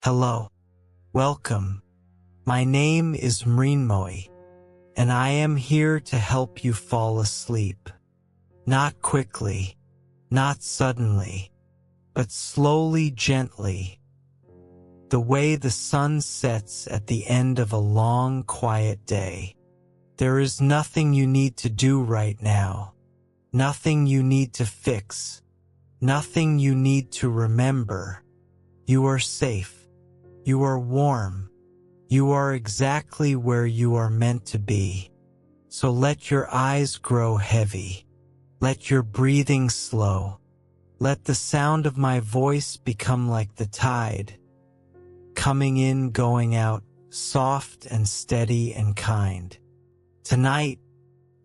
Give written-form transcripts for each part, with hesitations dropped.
Hello. Welcome. My name is Mrinmoy, and I am here to help you fall asleep. Not quickly, not suddenly, but slowly, gently. The way the sun sets at the end of a long, quiet day. There is nothing you need to do right now. Nothing you need to fix. Nothing you need to remember. You are safe. You are warm. You are exactly where you are meant to be. So let your eyes grow heavy. Let your breathing slow. Let the sound of my voice become like the tide, coming in, going out, soft and steady and kind. Tonight,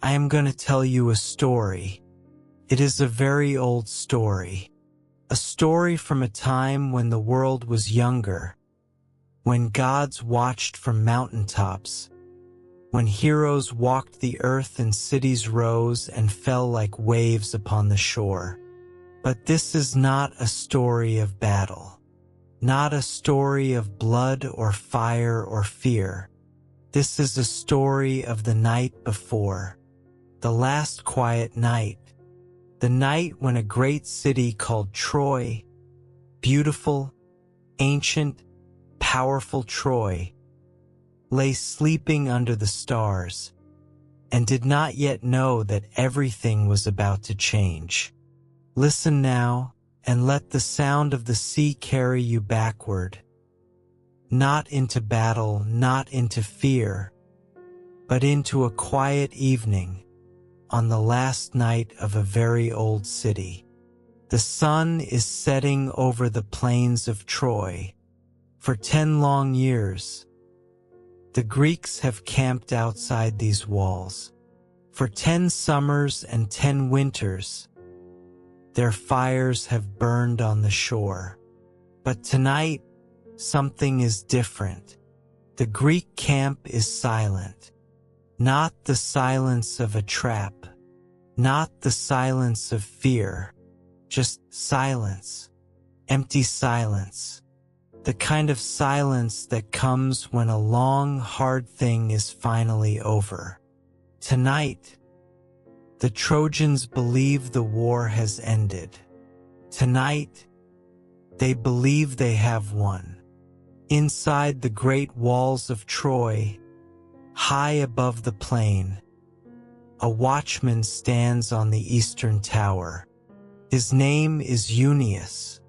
I am going to tell you a story. It is a very old story. A story from a time when the world was younger, when gods watched from mountaintops, when heroes walked the earth and cities rose and fell like waves upon the shore. But this is not a story of battle, not a story of blood or fire or fear. This is a story of the night before, the last quiet night, the night when a great city called Troy, beautiful, ancient, powerful Troy, lay sleeping under the stars and did not yet know that everything was about to change. Listen now and let the sound of the sea carry you backward, not into battle, not into fear, but into a quiet evening on the last night of a very old city. The sun is setting over the plains of Troy. For 10 long years, the Greeks have camped outside these walls. For 10 summers and 10 winters, their fires have burned on the shore. But tonight, something is different. The Greek camp is silent. Not the silence of a trap, not the silence of fear, just silence, empty silence. The kind of silence that comes when a long, hard thing is finally over. Tonight, the Trojans believe the war has ended. Tonight, they believe they have won. Inside the great walls of Troy, high above the plain, a watchman stands on the eastern tower. His name is Euneus.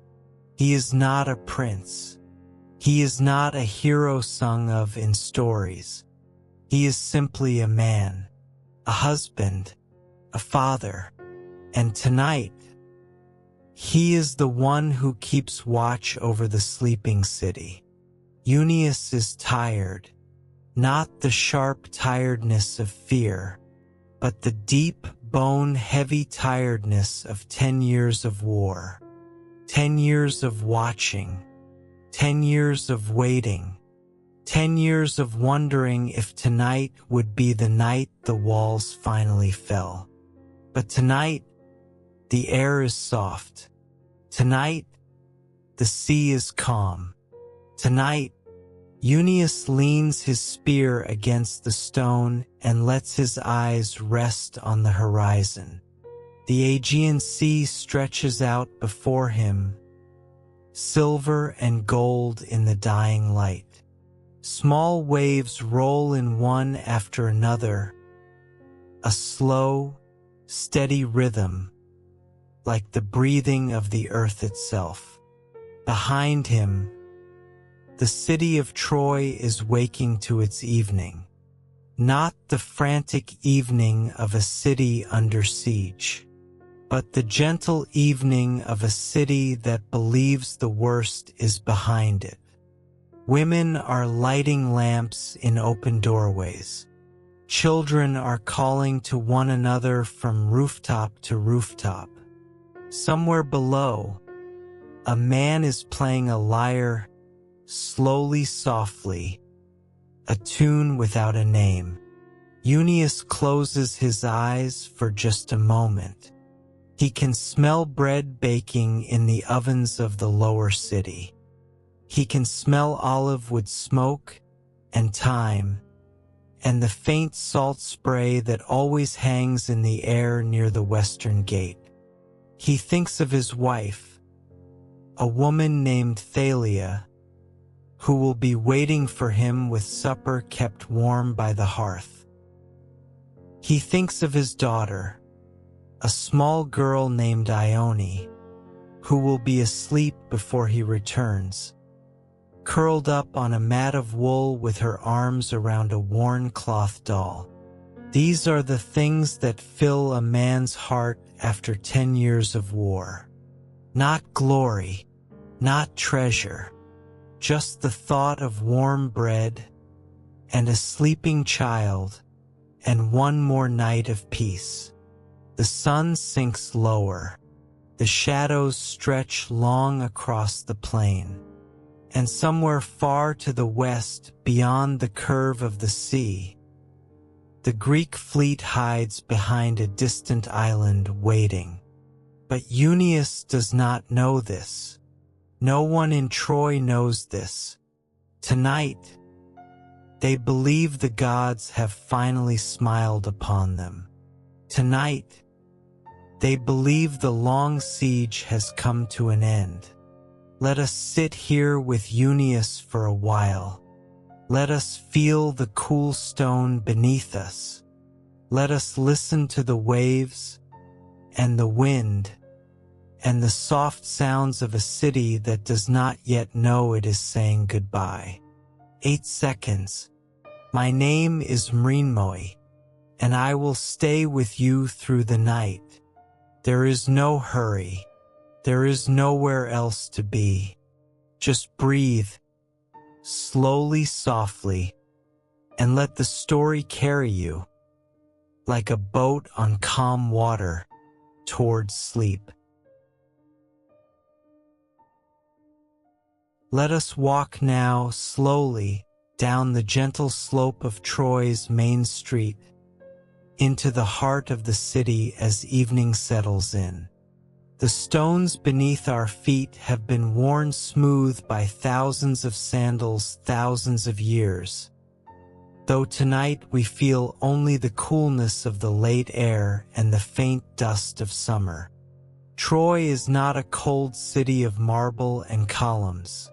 He is not a prince. He is not a hero sung of in stories. He is simply a man, a husband, a father, and tonight, he is the one who keeps watch over the sleeping city. Euneus is tired, not the sharp tiredness of fear, but the deep, bone-heavy tiredness of 10 years of war, 10 years of watching, 10 years of waiting, 10 years of wondering if tonight would be the night the walls finally fell. But tonight, the air is soft. Tonight, the sea is calm. Tonight, Euneus leans his spear against the stone and lets his eyes rest on the horizon. The Aegean Sea stretches out before him, silver and gold in the dying light. Small waves roll in one after another, a slow, steady rhythm, like the breathing of the earth itself. Behind him, the city of Troy is waking to its evening, not the frantic evening of a city under siege, but the gentle evening of a city that believes the worst is behind it. Women are lighting lamps in open doorways. Children are calling to one another from rooftop to rooftop. Somewhere below, a man is playing a lyre, slowly, softly, a tune without a name. Euneus closes his eyes for just a moment. He can smell bread baking in the ovens of the lower city. He can smell olive wood smoke and thyme, and the faint salt spray that always hangs in the air near the western gate. He thinks of his wife, a woman named Thalia, who will be waiting for him with supper kept warm by the hearth. He thinks of his daughter, a small girl named Ione, who will be asleep before he returns, curled up on a mat of wool with her arms around a worn cloth doll. These are the things that fill a man's heart after 10 years of war. Not glory, not treasure, just the thought of warm bread and a sleeping child and one more night of peace. The sun sinks lower. The shadows stretch long across the plain. And somewhere far to the west, beyond the curve of the sea, the Greek fleet hides behind a distant island waiting. But Euneus does not know this. No one in Troy knows this. Tonight, they believe the gods have finally smiled upon them. Tonight, they believe the long siege has come to an end. Let us sit here with Euneus for a while. Let us feel the cool stone beneath us. Let us listen to the waves and the wind and the soft sounds of a city that does not yet know it is saying goodbye. 8 seconds. My name is Mrinmoy, and I will stay with you through the night. There is no hurry. There is nowhere else to be. Just breathe, slowly, softly, and let the story carry you, like a boat on calm water, towards sleep. Let us walk now slowly down the gentle slope of Troy's main street, into the heart of the city as evening settles in. The stones beneath our feet have been worn smooth by thousands of sandals, thousands of years, though tonight we feel only the coolness of the late air and the faint dust of summer. Troy is not a cold city of marble and columns,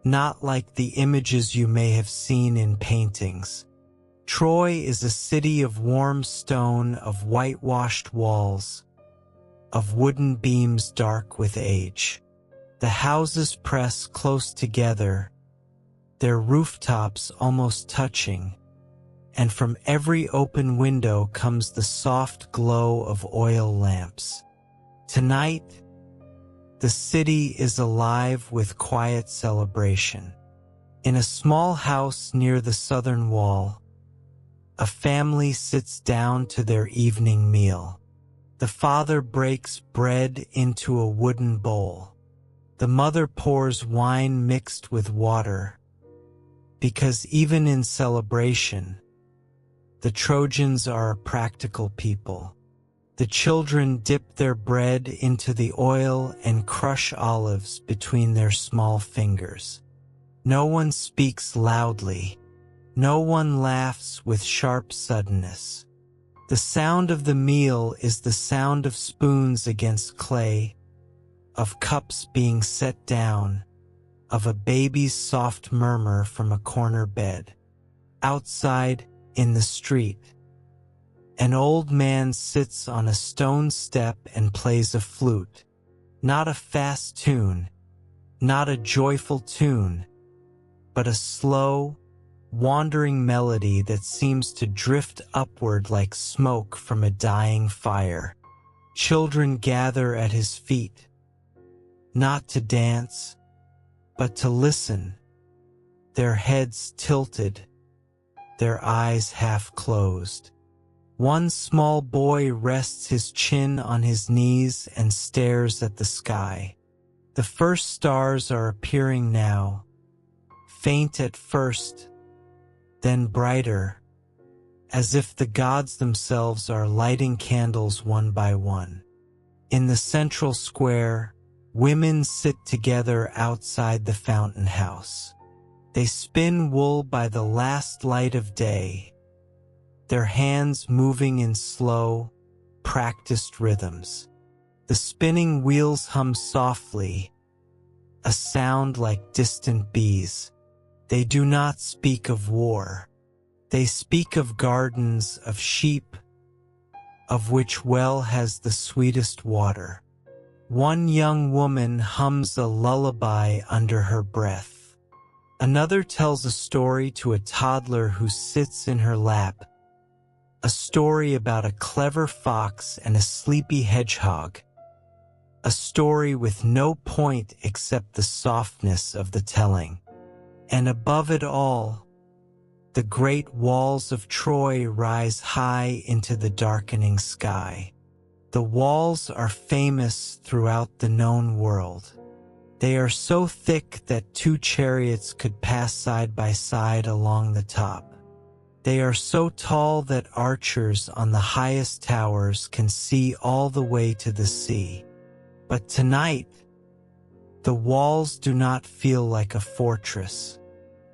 not like the images you may have seen in paintings. Troy is a city of warm stone, of whitewashed walls, of wooden beams dark with age. The houses press close together, their rooftops almost touching, and from every open window comes the soft glow of oil lamps. Tonight, the city is alive with quiet celebration. In a small house near the southern wall, a family sits down to their evening meal. The father breaks bread into a wooden bowl. The mother pours wine mixed with water, because even in celebration, the Trojans are a practical people. The children dip their bread into the oil and crush olives between their small fingers. No one speaks loudly. No one laughs with sharp suddenness. The sound of the meal is the sound of spoons against clay, of cups being set down, of a baby's soft murmur from a corner bed. Outside, in the street, an old man sits on a stone step and plays a flute. Not a fast tune, not a joyful tune, but a slow, wandering melody that seems to drift upward like smoke from a dying fire. Children gather at his feet, not to dance, but to listen, their heads tilted, their eyes half closed. One small boy rests his chin on his knees and stares at the sky. The first stars are appearing now, faint at first, then brighter, as if the gods themselves are lighting candles one by one. In the central square, Women sit together outside the fountain house. They spin wool by the last light of day, their hands moving in slow, practiced rhythms. The spinning wheels hum softly, a sound like distant bees. They do not speak of war. They speak of gardens, of sheep, of which well has the sweetest water. One young woman hums a lullaby under her breath. Another tells a story to a toddler who sits in her lap, a story about a clever fox and a sleepy hedgehog, a story with no point except the softness of the telling. And above it all, the great walls of Troy rise high into the darkening sky. The walls are famous throughout the known world. They are so thick that two chariots could pass side by side along the top. They are so tall that archers on the highest towers can see all the way to the sea. But tonight, the walls do not feel like a fortress.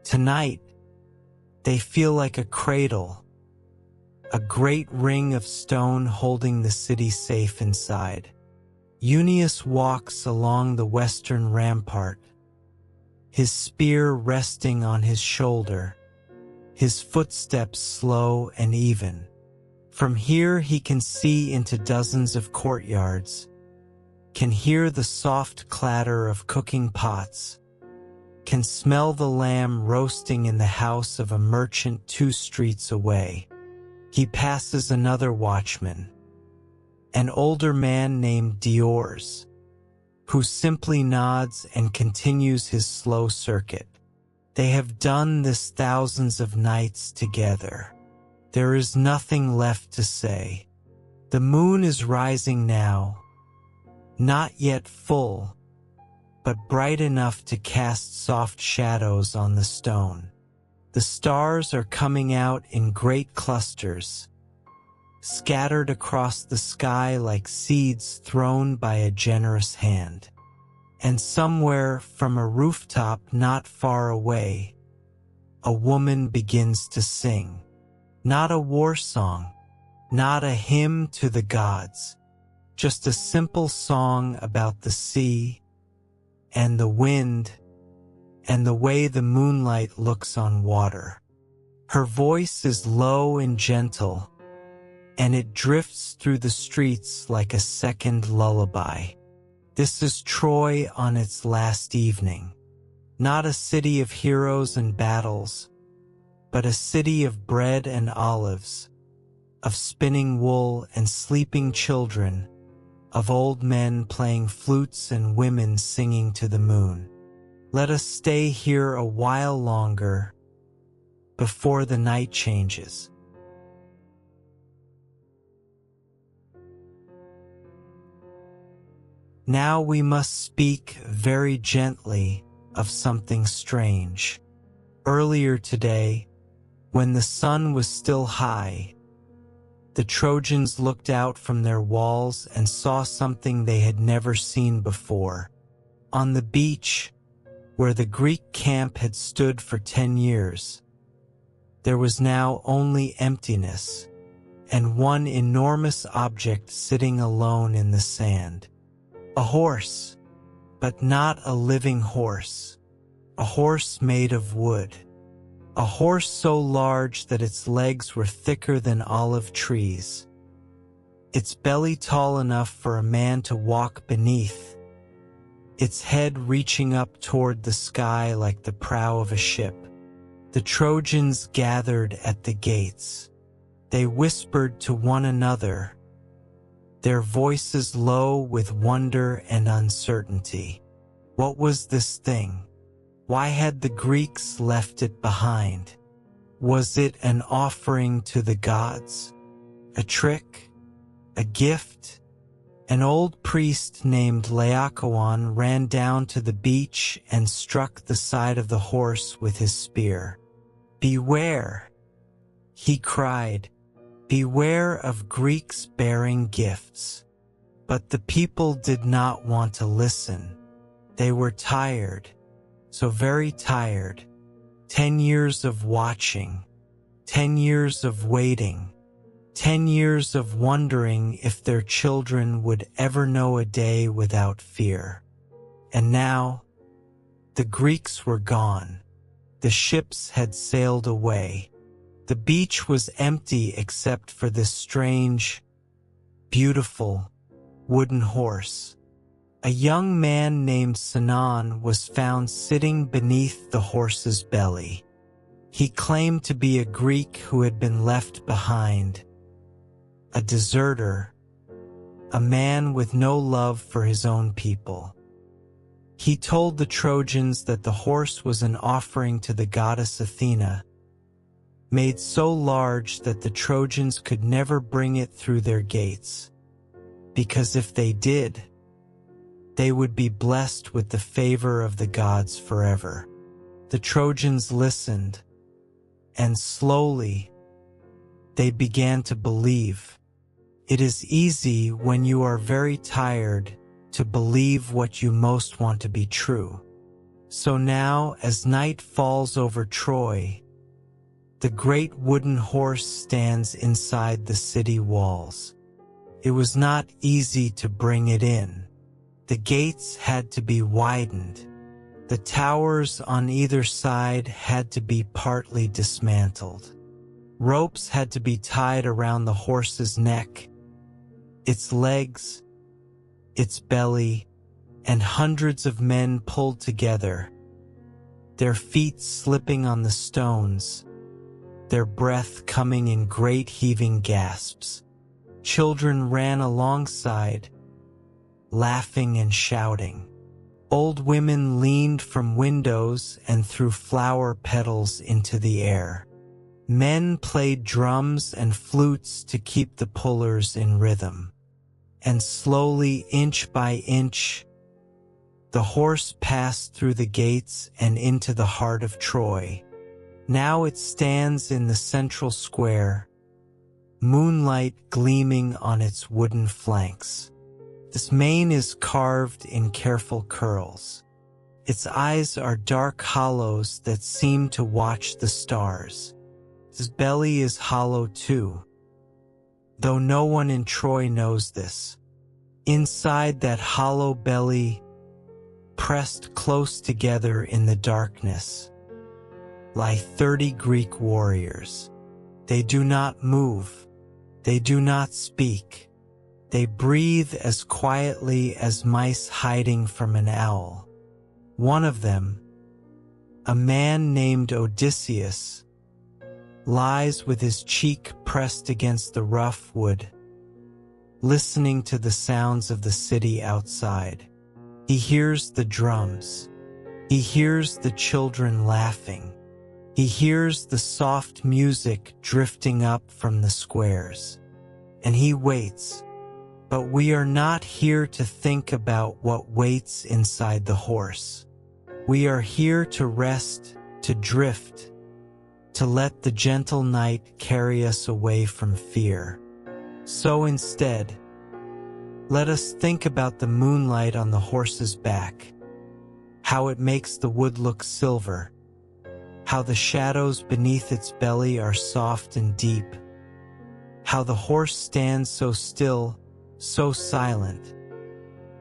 Tonight, they feel like a cradle, a great ring of stone holding the city safe inside. Euneus walks along the western rampart, his spear resting on his shoulder, his footsteps slow and even. From here he can see into dozens of courtyards, can hear the soft clatter of cooking pots, can smell the lamb roasting in the house of a merchant 2 streets away. He passes another watchman, an older man named Diors, who simply nods and continues his slow circuit. They have done this thousands of nights together. There is nothing left to say. The moon is rising now, not yet full, but bright enough to cast soft shadows on the stone. The stars are coming out in great clusters, scattered across the sky like seeds thrown by a generous hand. And somewhere from a rooftop not far away, a woman begins to sing. Not a war song, not a hymn to the gods, just a simple song about the sea and the wind and the way the moonlight looks on water. Her voice is low and gentle, and it drifts through the streets like a second lullaby. This is Troy on its last evening. Not a city of heroes and battles, but a city of bread and olives, of spinning wool and sleeping children, of old men playing flutes and women singing to the moon. Let us stay here a while longer before the night changes. Now we must speak very gently of something strange. Earlier today, when the sun was still high, the Trojans looked out from their walls and saw something they had never seen before. On the beach, where the Greek camp had stood for 10 years, there was now only emptiness and one enormous object sitting alone in the sand. A horse, but not a living horse. A horse made of wood. A horse so large that its legs were thicker than olive trees. Its belly tall enough for a man to walk beneath. Its head reaching up toward the sky like the prow of a ship. The Trojans gathered at the gates. They whispered to one another, their voices low with wonder and uncertainty. What was this thing? Why had the Greeks left it behind? Was it an offering to the gods? A trick? A gift? An old priest named Laocoon ran down to the beach and struck the side of the horse with his spear. "Beware!" he cried. "Beware of Greeks bearing gifts. But the people did not want to listen. They were tired, so very tired. 10 years of watching, 10 years of waiting, 10 years of wondering if their children would ever know a day without fear. And now, the Greeks were gone. The ships had sailed away. The beach was empty except for this strange, beautiful, wooden horse. A young man named Sinon was found sitting beneath the horse's belly. He claimed to be a Greek who had been left behind, a deserter, a man with no love for his own people. He told the Trojans that the horse was an offering to the goddess Athena, made so large that the Trojans could never bring it through their gates, because if they did, they would be blessed with the favor of the gods forever. The Trojans listened, and slowly they began to believe. It is easy when you are very tired to believe what you most want to be true. So now, as night falls over Troy, the great wooden horse stands inside the city walls. It was not easy to bring it in. The gates had to be widened. The towers on either side had to be partly dismantled. Ropes had to be tied around the horse's neck, its legs, its belly, and hundreds of men pulled together, their feet slipping on the stones, their breath coming in great heaving gasps. Children ran alongside, laughing and shouting. Old women leaned from windows and threw flower petals into the air. Men played drums and flutes to keep the pullers in rhythm. And slowly, inch by inch, the horse passed through the gates and into the heart of Troy. Now it stands in the central square, moonlight gleaming on its wooden flanks. Its mane is carved in careful curls. Its eyes are dark hollows that seem to watch the stars. Its belly is hollow too, though no one in Troy knows this. Inside that hollow belly, pressed close together in the darkness, lie 30 Greek warriors. They do not move. They do not speak. They breathe as quietly as mice hiding from an owl. One of them, a man named Odysseus, lies with his cheek pressed against the rough wood, listening to the sounds of the city outside. He hears the drums. He hears the children laughing. He hears the soft music drifting up from the squares. And he waits. But we are not here to think about what waits inside the horse. We are here to rest, to drift, to let the gentle night carry us away from fear. So instead, let us think about the moonlight on the horse's back, how it makes the wood look silver, how the shadows beneath its belly are soft and deep, how the horse stands so still, so silent,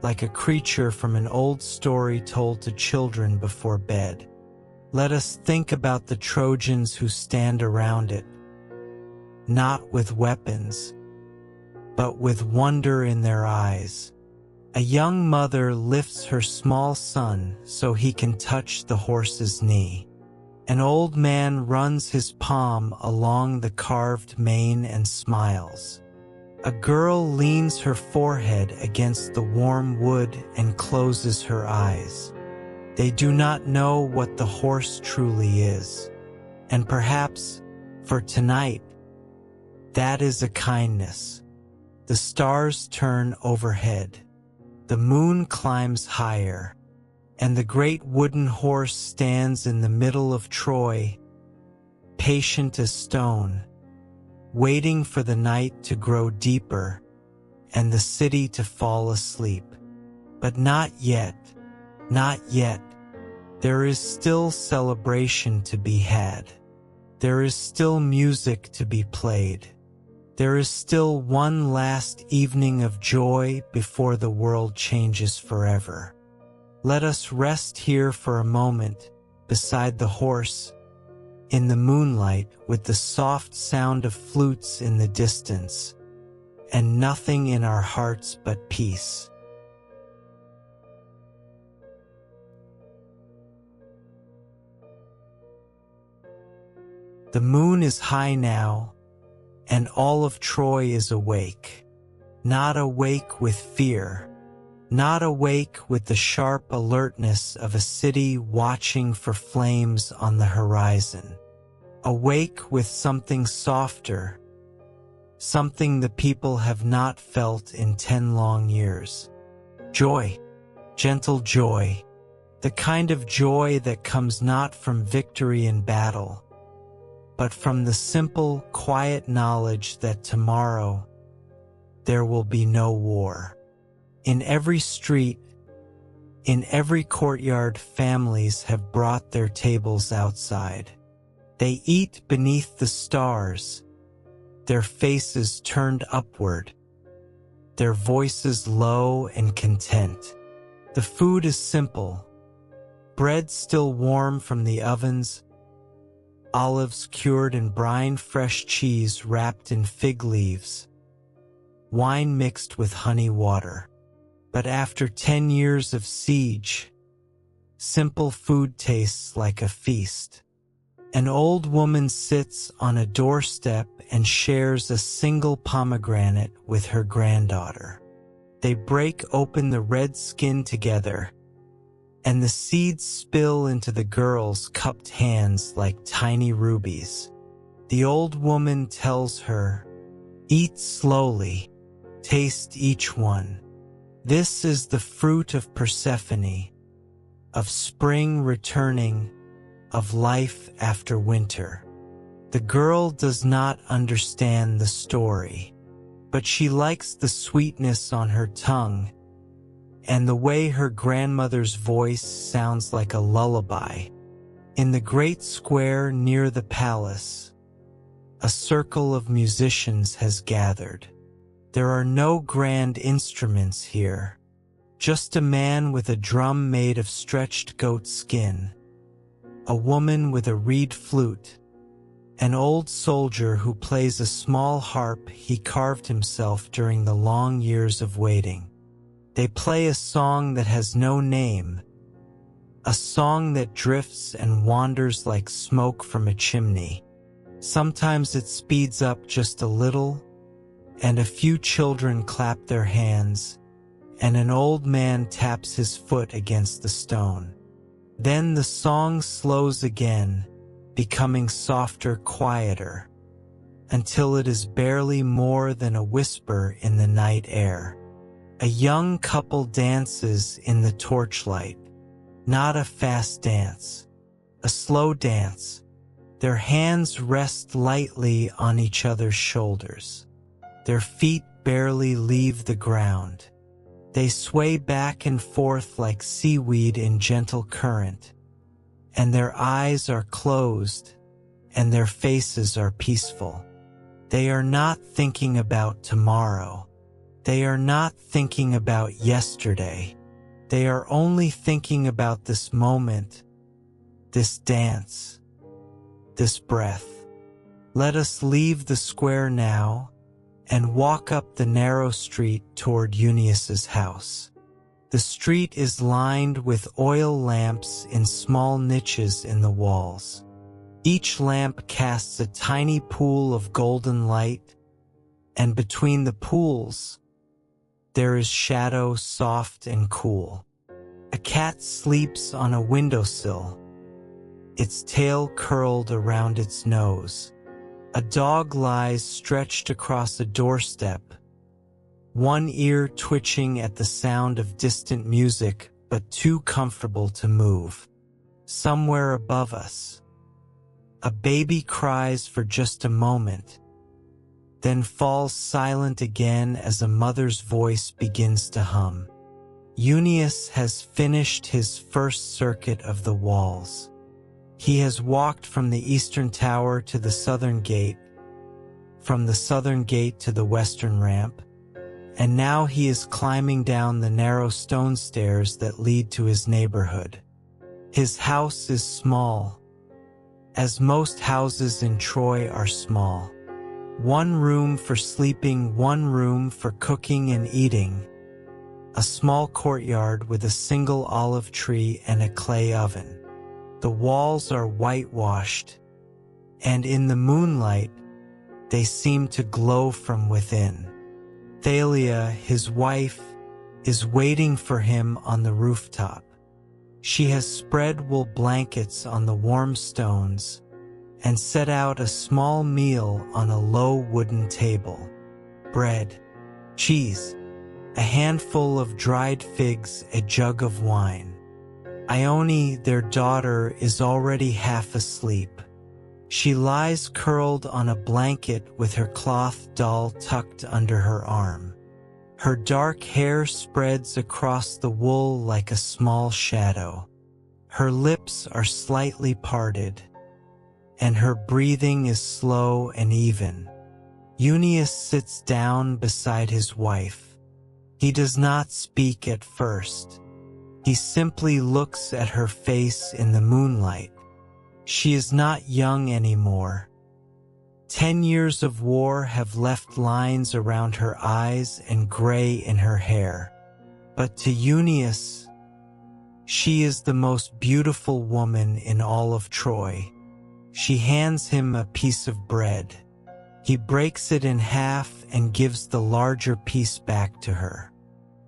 like a creature from an old story told to children before bed. Let us think about the Trojans who stand around it, not with weapons, but with wonder in their eyes. A young mother lifts her small son so he can touch the horse's knee. An old man runs his palm along the carved mane and smiles. A girl leans her forehead against the warm wood and closes her eyes. They do not know what the horse truly is. And perhaps, for tonight, that is a kindness. The stars turn overhead. The moon climbs higher, and the great wooden horse stands in the middle of Troy, patient as stone, waiting for the night to grow deeper and the city to fall asleep. But not yet, not yet. There is still celebration to be had. There is still music to be played. There is still one last evening of joy before the world changes forever. Let us rest here for a moment, beside the horse, in the moonlight with the soft sound of flutes in the distance, and nothing in our hearts but peace. The moon is high now, and all of Troy is awake. Not awake with fear, not awake with the sharp alertness of a city watching for flames on the horizon. Awake with something softer, something the people have not felt in 10 long years. Joy, gentle joy, the kind of joy that comes not from victory in battle, but from the simple, quiet knowledge that tomorrow there will be no war. In every street, in every courtyard, families have brought their tables outside. They eat beneath the stars, their faces turned upward, their voices low and content. The food is simple, bread still warm from the ovens, olives cured in brine, fresh cheese wrapped in fig leaves, wine mixed with honey water. But after 10 years of siege, simple food tastes like a feast. An old woman sits on a doorstep and shares a single pomegranate with her granddaughter. They break open the red skin together, and the seeds spill into the girl's cupped hands like tiny rubies. The old woman tells her, "Eat slowly, taste each one. This is the fruit of Persephone, of spring returning, of life after winter." The girl does not understand the story, but she likes the sweetness on her tongue and the way her grandmother's voice sounds like a lullaby. In the great square near the palace, a circle of musicians has gathered. There are no grand instruments here, just a man with a drum made of stretched goat skin, a woman with a reed flute, an old soldier who plays a small harp he carved himself during the long years of waiting. They play a song that has no name, a song that drifts and wanders like smoke from a chimney. Sometimes it speeds up just a little, and a few children clap their hands, and an old man taps his foot against the stone. Then the song slows again, becoming softer, quieter, until it is barely more than a whisper in the night air. A young couple dances in the torchlight, not a fast dance, a slow dance. Their hands rest lightly on each other's shoulders. Their feet barely leave the ground. They sway back and forth like seaweed in gentle current, and their eyes are closed, and their faces are peaceful. They are not thinking about tomorrow. They are not thinking about yesterday. They are only thinking about this moment, this dance, this breath. Let us leave the square now and walk up the narrow street toward Eunice's house. The street is lined with oil lamps in small niches in the walls. Each lamp casts a tiny pool of golden light, and between the pools, there is shadow soft and cool. A cat sleeps on a windowsill, its tail curled around its nose. A dog lies stretched across a doorstep, one ear twitching at the sound of distant music but too comfortable to move. Somewhere above us, a baby cries for just a moment, then falls silent again as a mother's voice begins to hum. Euneus has finished his first circuit of the walls. He has walked from the eastern tower to the southern gate, from the southern gate to the western ramp, and now he is climbing down the narrow stone stairs that lead to his neighborhood. His house is small, as most houses in Troy are small. One room for sleeping, one room for cooking and eating, a small courtyard with a single olive tree and a clay oven. The walls are whitewashed, and in the moonlight, they seem to glow from within. Thalia, his wife, is waiting for him on the rooftop. She has spread wool blankets on the warm stones and set out a small meal on a low wooden table. Bread, cheese, a handful of dried figs, a jug of wine. Ione, their daughter, is already half asleep. She lies curled on a blanket with her cloth doll tucked under her arm. Her dark hair spreads across the wool like a small shadow. Her lips are slightly parted, and her breathing is slow and even. Euneus sits down beside his wife. He does not speak at first. He simply looks at her face in the moonlight. She is not young anymore. 10 years of war have left lines around her eyes and gray in her hair. But to Euneus, she is the most beautiful woman in all of Troy. She hands him a piece of bread. He breaks it in half and gives the larger piece back to her.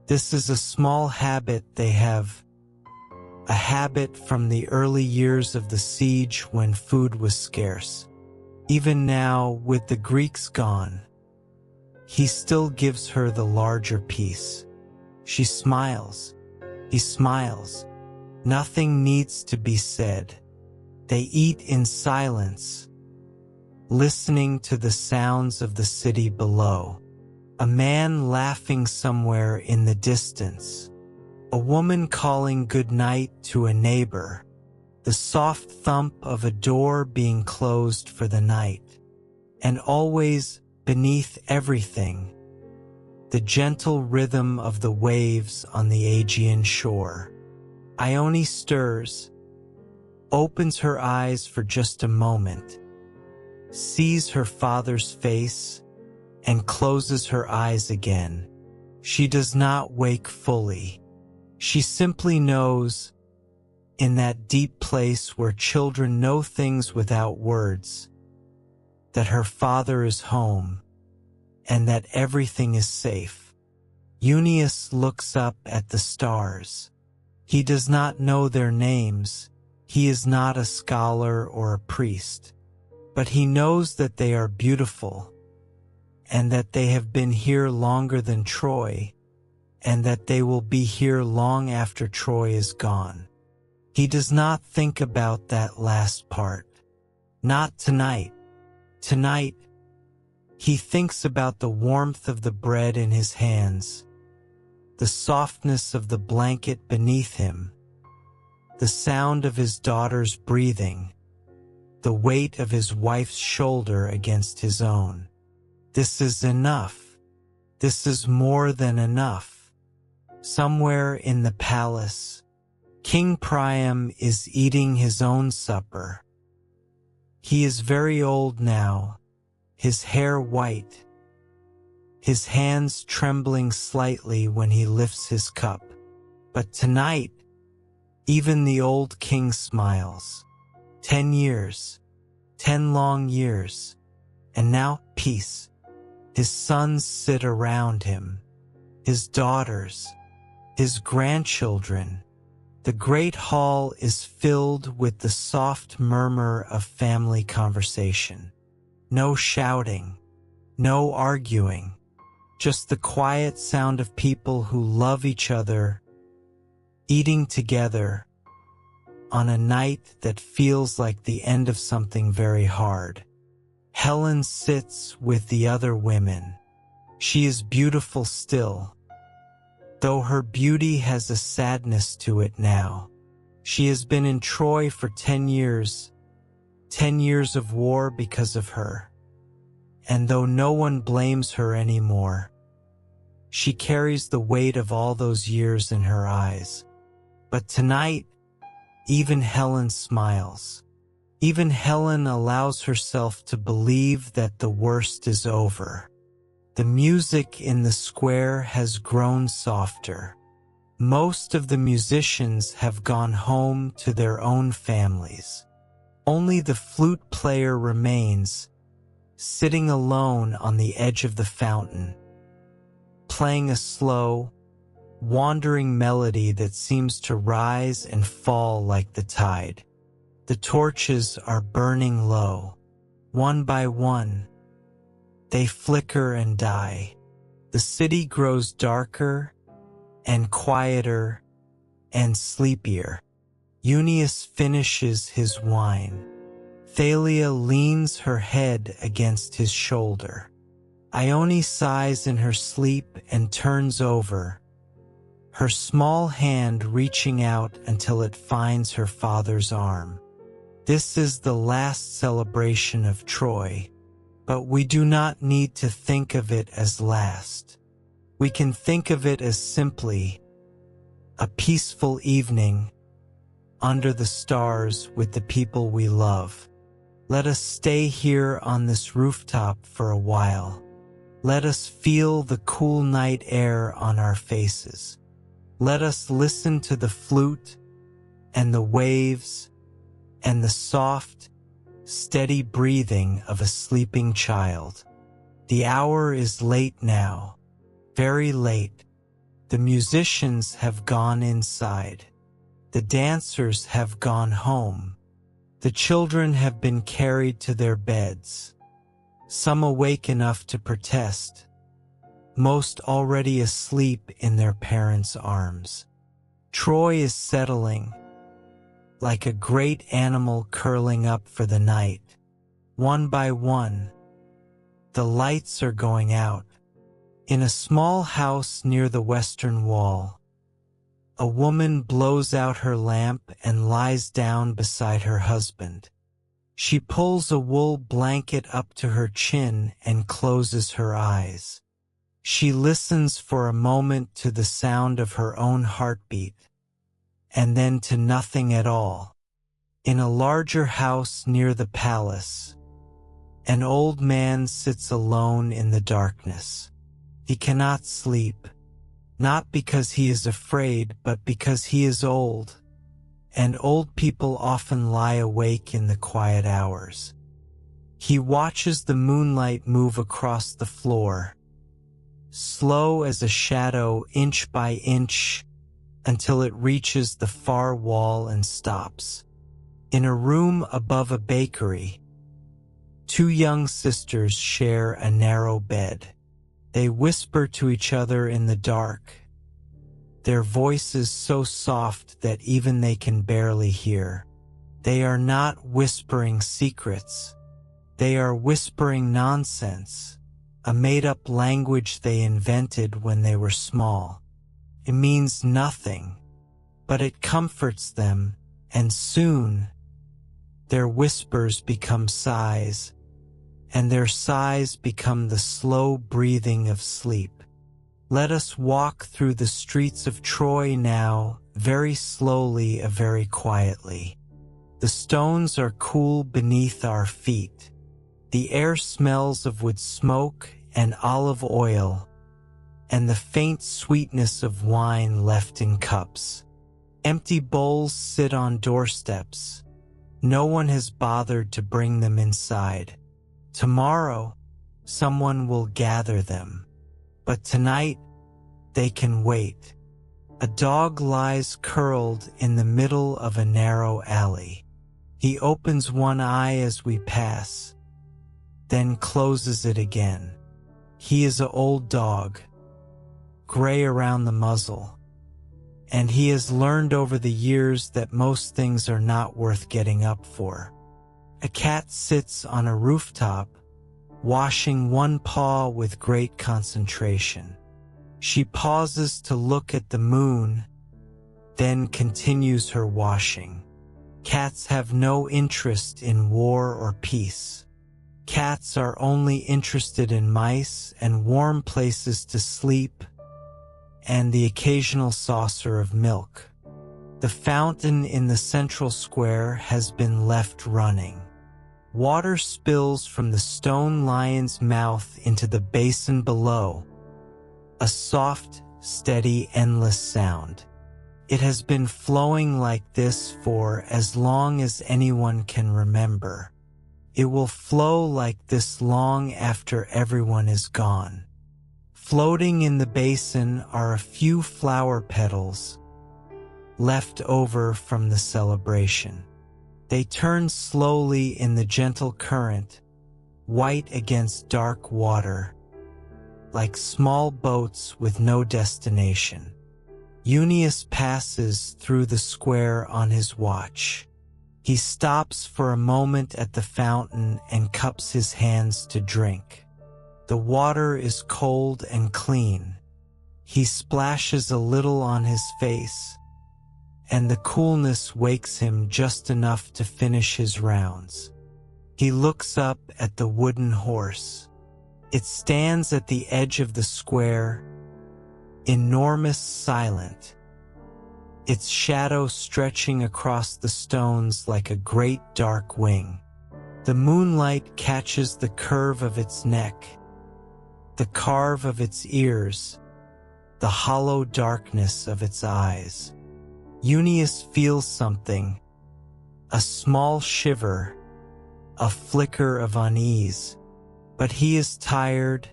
This is a small habit they have, a habit from the early years of the siege when food was scarce. Even now, with the Greeks gone, he still gives her the larger piece. She smiles. He smiles. Nothing needs to be said. They eat in silence, listening to the sounds of the city below. A man laughing somewhere in the distance. A woman calling good night to a neighbor. The soft thump of a door being closed for the night. And always, beneath everything, the gentle rhythm of the waves on the Aegean shore. Ione stirs, opens her eyes for just a moment, sees her father's face, and closes her eyes again. She does not wake fully. She simply knows, in that deep place where children know things without words, that her father is home, and that everything is safe. Euneus looks up at the stars. He does not know their names. He is not a scholar or a priest. But he knows that they are beautiful, and that they have been here longer than Troy, and that they will be here long after Troy is gone. He does not think about that last part. Not tonight. Tonight, he thinks about the warmth of the bread in his hands, the softness of the blanket beneath him, the sound of his daughter's breathing, the weight of his wife's shoulder against his own. This is enough. This is more than enough. Somewhere in the palace, King Priam is eating his own supper. He is very old now, his hair white, his hands trembling slightly when he lifts his cup. But tonight, even the old king smiles. 10 years, 10 long years, and now peace. His sons sit around him, his daughters, his grandchildren. The great hall is filled with the soft murmur of family conversation. No shouting, no arguing, just the quiet sound of people who love each other, eating together on a night that feels like the end of something very hard. Helen sits with the other women. She is beautiful still, though her beauty has a sadness to it now. She has been in Troy for 10 years, 10 years of war because of her. And though no one blames her anymore, she carries the weight of all those years in her eyes. But tonight, even Helen smiles. Even Helen allows herself to believe that the worst is over. The music in the square has grown softer. Most of the musicians have gone home to their own families. Only the flute player remains, sitting alone on the edge of the fountain, playing a slow, wandering melody that seems to rise and fall like the tide. The torches are burning low. One by one, they flicker and die. The city grows darker and quieter and sleepier. Eunice finishes his wine. Thalia leans her head against his shoulder. Ione sighs in her sleep and turns over, her small hand reaching out until it finds her father's arm. This is the last celebration of Troy, but we do not need to think of it as last. We can think of it as simply a peaceful evening under the stars with the people we love. Let us stay here on this rooftop for a while. Let us feel the cool night air on our faces. Let us listen to the flute and the waves and the soft, steady breathing of a sleeping child. The hour is late now, very late. The musicians have gone inside. The dancers have gone home. The children have been carried to their beds. Some awake enough to protest, most already asleep in their parents' arms. Troy is settling, like a great animal curling up for the night. One by one, the lights are going out. In a small house near the western wall, a woman blows out her lamp and lies down beside her husband. She pulls a wool blanket up to her chin and closes her eyes. She listens for a moment to the sound of her own heartbeat, and then to nothing at all. In a larger house near the palace, an old man sits alone in the darkness. He cannot sleep, not because he is afraid, but because he is old, and old people often lie awake in the quiet hours. He watches the moonlight move across the floor, slow as a shadow, inch by inch, until it reaches the far wall and stops. In a room above a bakery, two young sisters share a narrow bed. They whisper to each other in the dark, their voices so soft that even they can barely hear. They are not whispering secrets. They are whispering nonsense, a made-up language they invented when they were small. It means nothing, but it comforts them, and soon their whispers become sighs, and their sighs become the slow breathing of sleep. Let us walk through the streets of Troy now, very slowly, very quietly. The stones are cool beneath our feet. The air smells of wood smoke and olive oil, and the faint sweetness of wine left in cups. Empty bowls sit on doorsteps. No one has bothered to bring them inside. Tomorrow, someone will gather them. But tonight, they can wait. A dog lies curled in the middle of a narrow alley. He opens one eye as we pass, then closes it again. He is an old dog, gray around the muzzle, and he has learned over the years that most things are not worth getting up for. A cat sits on a rooftop, washing one paw with great concentration. She pauses to look at the moon, then continues her washing. Cats have no interest in war or peace. Cats are only interested in mice and warm places to sleep and the occasional saucer of milk. The fountain in the central square has been left running. Water spills from the stone lion's mouth into the basin below, a soft, steady, endless sound. It has been flowing like this for as long as anyone can remember. It will flow like this long after everyone is gone. Floating in the basin are a few flower petals left over from the celebration. They turn slowly in the gentle current, white against dark water, like small boats with no destination. Junius passes through the square on his watch. He stops for a moment at the fountain and cups his hands to drink. The water is cold and clean. He splashes a little on his face, and the coolness wakes him just enough to finish his rounds. He looks up at the wooden horse. It stands at the edge of the square, enormous, silent, its shadow stretching across the stones like a great dark wing. The moonlight catches the curve of its neck, the carve of its ears, the hollow darkness of its eyes. Junius feels something, a small shiver, a flicker of unease. But he is tired,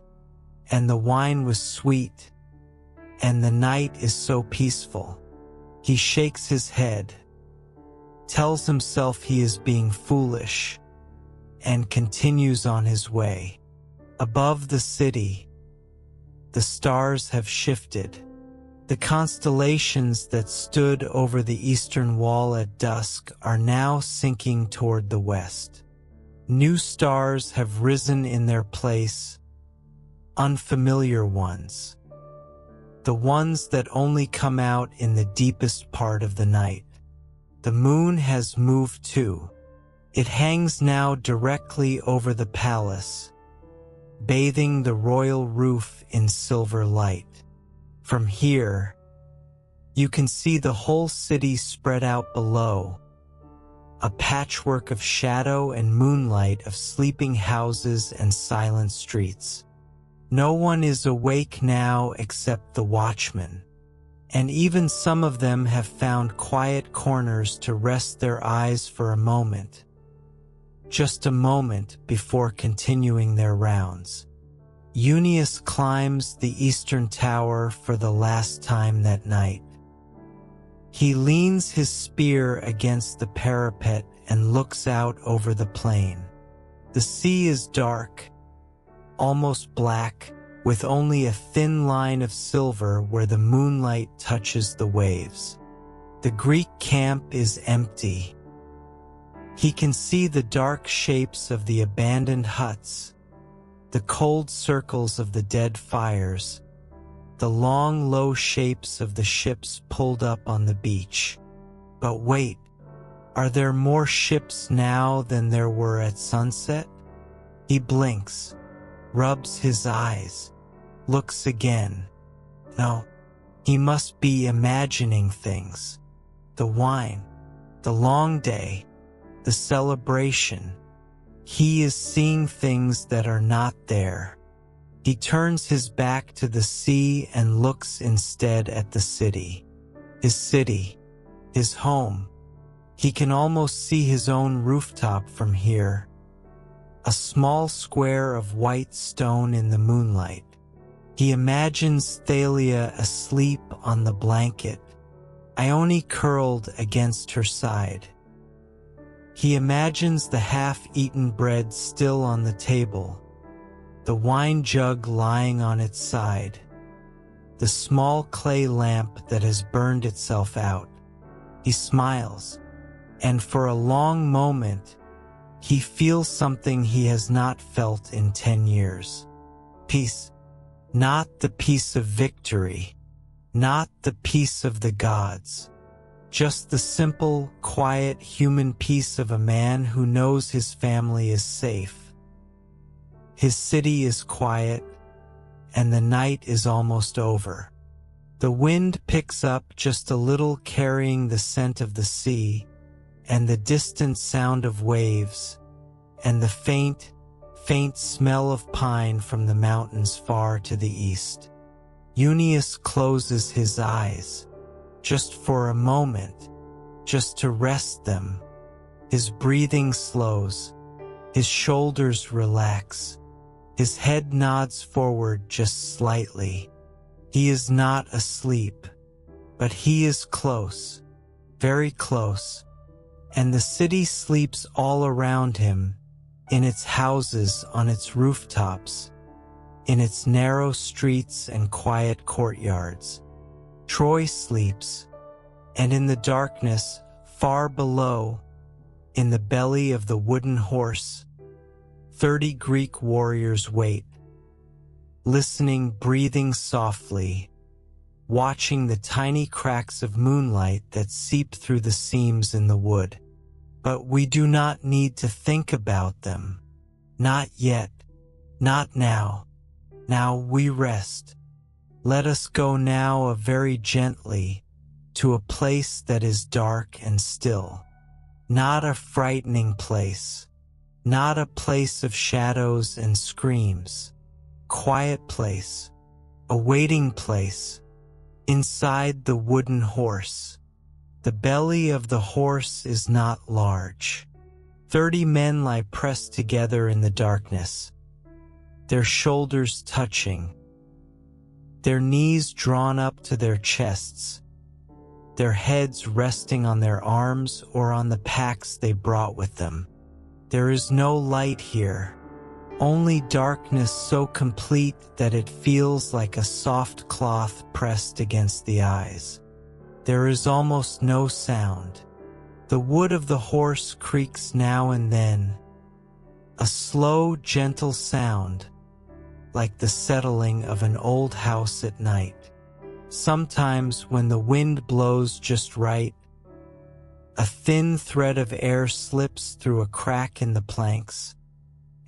and the wine was sweet, and the night is so peaceful. He shakes his head, tells himself he is being foolish, and continues on his way. Above the city, the stars have shifted. The constellations that stood over the eastern wall at dusk are now sinking toward the west. New stars have risen in their place, unfamiliar ones. The ones that only come out in the deepest part of the night. The moon has moved too. It hangs now directly over the palace, bathing the royal roof in silver light. From here, you can see the whole city spread out below, a patchwork of shadow and moonlight, of sleeping houses and silent streets. No one is awake now except the watchmen, and even some of them have found quiet corners to rest their eyes for a moment, just a moment before continuing their rounds. Junius climbs the eastern tower for the last time that night. He leans his spear against the parapet and looks out over the plain. The sea is dark, almost black, with only a thin line of silver where the moonlight touches the waves. The Greek camp is empty. He can see the dark shapes of the abandoned huts, the cold circles of the dead fires, the long, low shapes of the ships pulled up on the beach. But wait, are there more ships now than there were at sunset? He blinks, rubs his eyes, looks again. No, he must be imagining things. The wine, the long day, the celebration. He is seeing things that are not there. He turns his back to the sea and looks instead at the city. His city, his home. He can almost see his own rooftop from here. A small square of white stone in the moonlight. He imagines Thalia asleep on the blanket, Ione curled against her side. He imagines the half-eaten bread still on the table, the wine jug lying on its side, the small clay lamp that has burned itself out. He smiles, and for a long moment, He feels something he has not felt in 10 years. Peace. Not the peace of victory, not the peace of the gods. Just the simple, quiet human peace of a man who knows his family is safe. His city is quiet, and the night is almost over. The wind picks up just a little, carrying the scent of the sea, and the distant sound of waves, and the faint smell of pine from the mountains far to the east. Euneus closes his eyes, just for a moment, just to rest them. His breathing slows, his shoulders relax, his head nods forward just slightly. He is not asleep, but he is close, very close, and the city sleeps all around him, in its houses, on its rooftops, in its narrow streets and quiet courtyards. Troy sleeps, and in the darkness, far below, in the belly of the wooden horse, 30 Greek warriors wait, listening, breathing softly, watching the tiny cracks of moonlight that seep through the seams in the wood. But we do not need to think about them. Not yet. Not now. Now we rest. Let us go now very gently to a place that is dark and still. Not a frightening place. Not a place of shadows and screams. Quiet place. A waiting place. Inside the wooden horse. The belly of the horse is not large. 30 men lie pressed together in the darkness, their shoulders touching, their knees drawn up to their chests, their heads resting on their arms or on the packs they brought with them. There is no light here, only darkness so complete that it feels like a soft cloth pressed against the eyes. There is almost no sound. The wood of the horse creaks now and then, a slow, gentle sound, like the settling of an old house at night. Sometimes when the wind blows just right, a thin thread of air slips through a crack in the planks,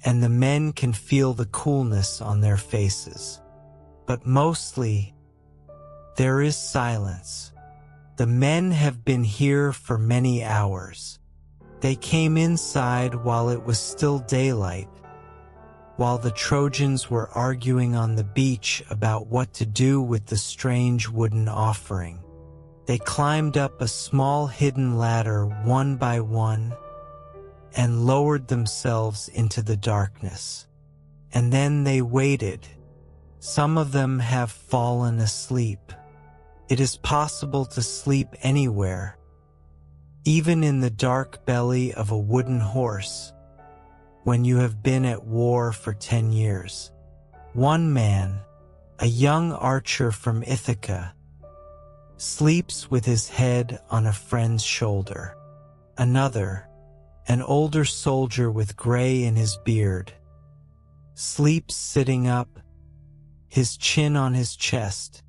and the men can feel the coolness on their faces. But mostly, there is silence. The men have been here for many hours. They came inside while it was still daylight, while the Trojans were arguing on the beach about what to do with the strange wooden offering. They climbed up a small hidden ladder one by one and lowered themselves into the darkness. And then they waited. Some of them have fallen asleep. It is possible to sleep anywhere, even in the dark belly of a wooden horse, when you have been at war for 10 years. One man, a young archer from Ithaca, sleeps with his head on a friend's shoulder. Another, an older soldier with gray in his beard, sleeps sitting up, his chin on his chest,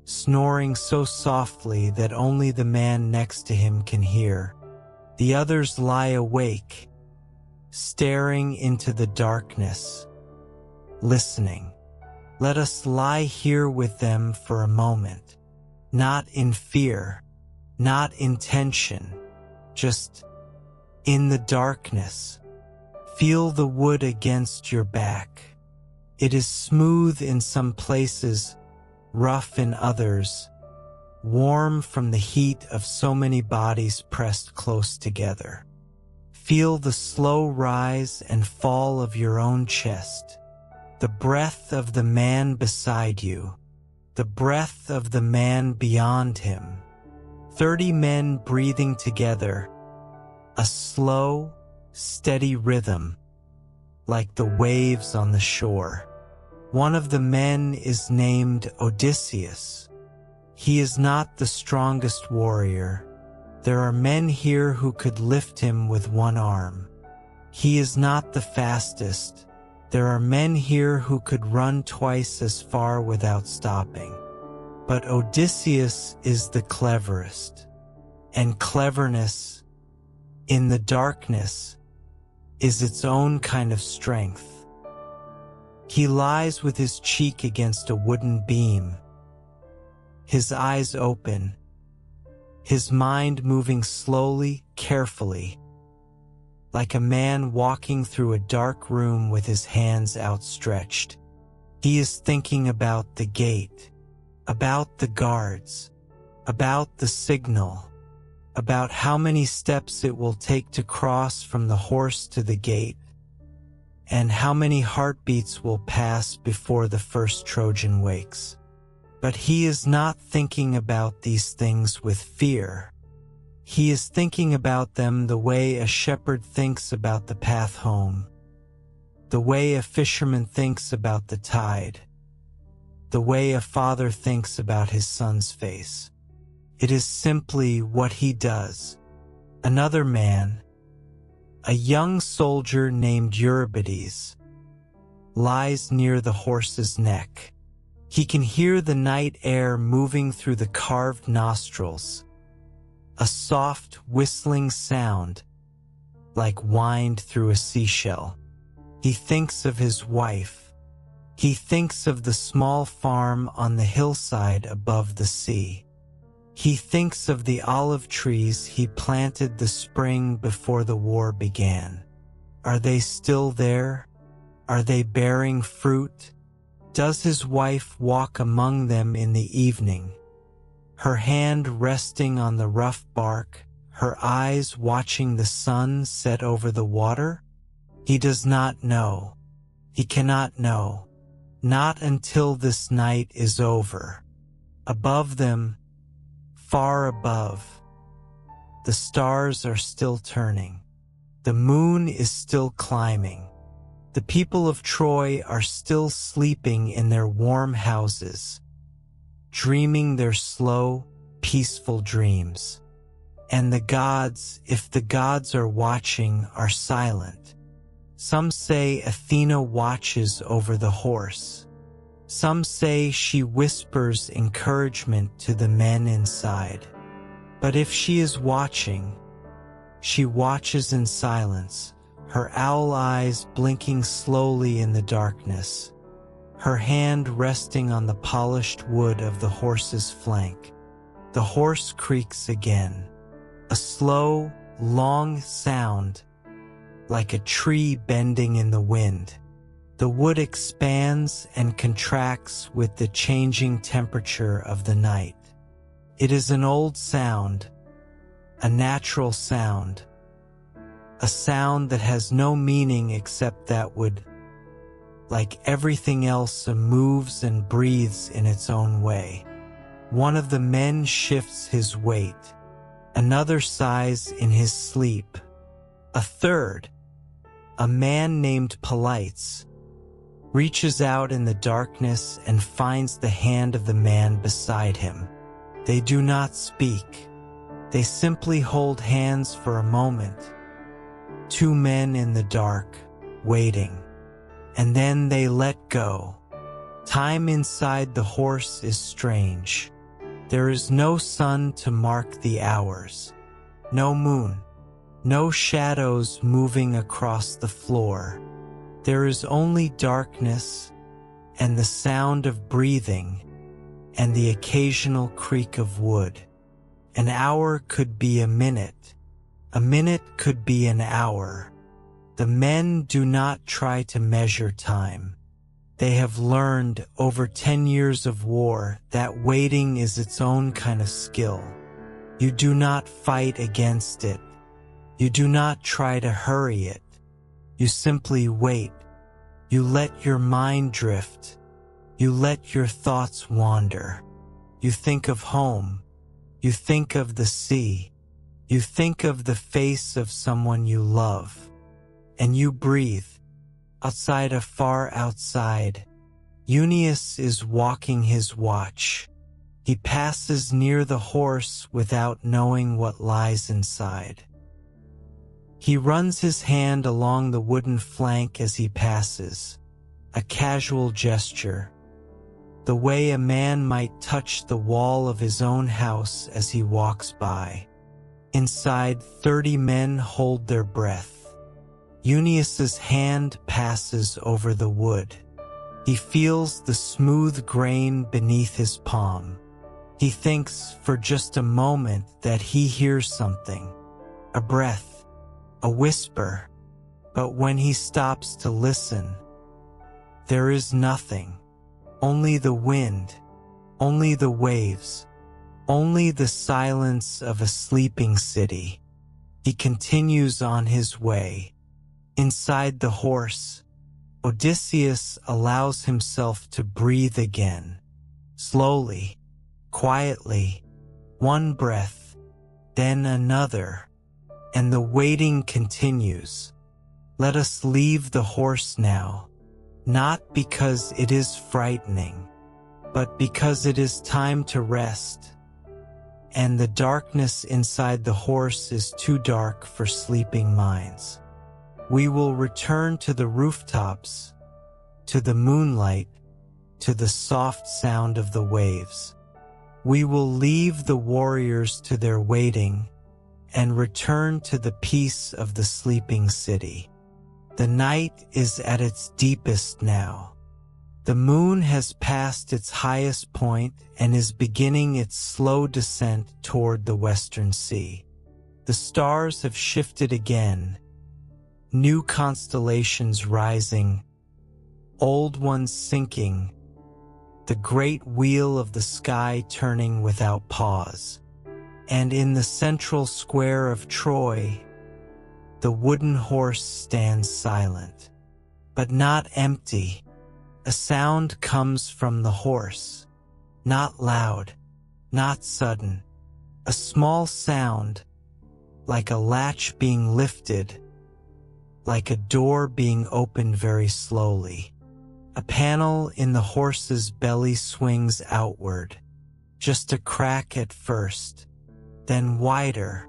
snoring so softly that only the man next to him can hear. The others lie awake, staring into the darkness, listening. Let us lie here with them for a moment, not in fear, not in tension, just in the darkness. Feel the wood against your back. It is smooth in some places, rough in others, warm from the heat of so many bodies pressed close together. Feel the slow rise and fall of your own chest, the breath of the man beside you, the breath of the man beyond him. 30 men breathing together, a slow, steady rhythm, like the waves on the shore. One of the men is named Odysseus. He is not the strongest warrior. There are men here who could lift him with one arm. He is not the fastest. There are men here who could run twice as far without stopping. But Odysseus is the cleverest. And cleverness, in the darkness, is its own kind of strength. He lies with his cheek against a wooden beam, his eyes open, his mind moving slowly, carefully, like a man walking through a dark room with his hands outstretched. He is thinking about the gate, about the guards, about the signal, about how many steps it will take to cross from the horse to the gate, and how many heartbeats will pass before the first Trojan wakes. But he is not thinking about these things with fear. He is thinking about them the way a shepherd thinks about the path home, the way a fisherman thinks about the tide, the way a father thinks about his son's face. It is simply what he does. Another man, a young soldier named Eurybates, lies near the horse's neck. He can hear the night air moving through the carved nostrils, a soft whistling sound like wind through a seashell. He thinks of his wife. He thinks of the small farm on the hillside above the sea. He thinks of the olive trees he planted the spring before the war began. Are they still there? Are they bearing fruit? Does his wife walk among them in the evening, her hand resting on the rough bark, her eyes watching the sun set over the water? He does not know. He cannot know. Not until this night is over. Above them, far above, the stars are still turning. The moon is still climbing. The people of Troy are still sleeping in their warm houses, dreaming their slow, peaceful dreams. And the gods, if the gods are watching, are silent. Some say Athena watches over the horse. Some say she whispers encouragement to the men inside. But if she is watching, she watches in silence, her owl eyes blinking slowly in the darkness, her hand resting on the polished wood of the horse's flank. The horse creaks again, a slow, long sound, like a tree bending in the wind. The wood expands and contracts with the changing temperature of the night. It is an old sound, a natural sound, a sound that has no meaning except that wood, like everything else, moves and breathes in its own way. One of the men shifts his weight, another sighs in his sleep. A third, a man named Polites, reaches out in the darkness and finds the hand of the man beside him. They do not speak. They simply hold hands for a moment. Two men in the dark, waiting. And then they let go. Time inside the horse is strange. There is no sun to mark the hours, no moon, no shadows moving across the floor. There is only darkness and the sound of breathing and the occasional creak of wood. An hour could be a minute could be an hour. The men do not try to measure time. They have learned over 10 years of war that waiting is its own kind of skill. You do not fight against it. You do not try to hurry it. You simply wait. You let your mind drift. You let your thoughts wander. You think of home. You think of the sea. You think of the face of someone you love. And you breathe. Outside, far outside, Euneus is walking his watch. He passes near the horse without knowing what lies inside. He runs his hand along the wooden flank as he passes, a casual gesture, the way a man might touch the wall of his own house as he walks by. Inside, 30 men hold their breath. Eunice's hand passes over the wood. He feels the smooth grain beneath his palm. He thinks for just a moment that he hears something, a breath, a whisper. But when he stops to listen, there is nothing. Only the wind, only the waves, only the silence of a sleeping city. He continues on his way. Inside the horse, Odysseus allows himself to breathe again. Slowly, quietly, one breath, then another, and the waiting continues. Let us leave the horse now. Not because it is frightening, but because it is time to rest, and the darkness inside the horse is too dark for sleeping minds. We will return to the rooftops, to the moonlight, to the soft sound of the waves. We will leave the warriors to their waiting and return to the peace of the sleeping city. The night is at its deepest now. The moon has passed its highest point and is beginning its slow descent toward the western sea. The stars have shifted again, new constellations rising, old ones sinking, the great wheel of the sky turning without pause. And in the central square of Troy, the wooden horse stands silent, but not empty. A sound comes from the horse, not loud, not sudden, a small sound, like a latch being lifted, like a door being opened very slowly. A panel in the horse's belly swings outward, just a crack at first, then wider.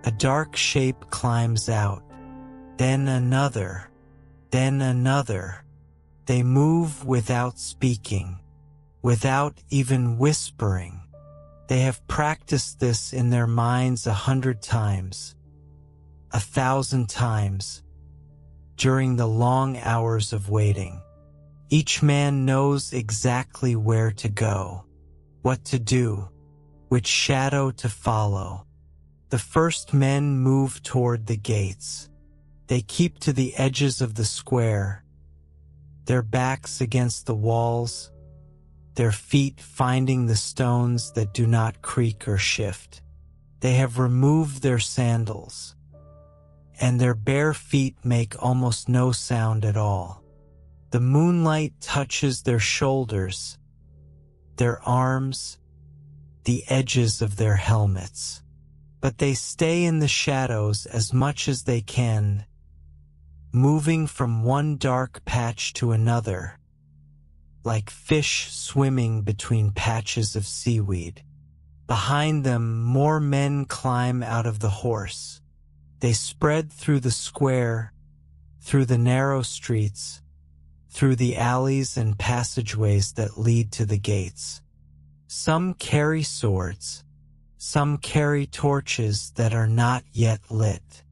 A dark shape climbs out, then another, then another. They move without speaking, without even whispering. They have practiced this in their minds 100 times, 1,000 times, during the long hours of waiting. Each man knows exactly where to go, what to do, which shadow to follow. The first men move toward the gates. They keep to the edges of the square, their backs against the walls, their feet finding the stones that do not creak or shift. They have removed their sandals, and their bare feet make almost no sound at all. The moonlight touches their shoulders, their arms, the edges of their helmets. But they stay in the shadows as much as they can, moving from one dark patch to another, like fish swimming between patches of seaweed. Behind them, more men climb out of the horse. They spread through the square, through the narrow streets, through the alleys and passageways that lead to the gates. Some carry swords. Some carry torches that are not yet lit.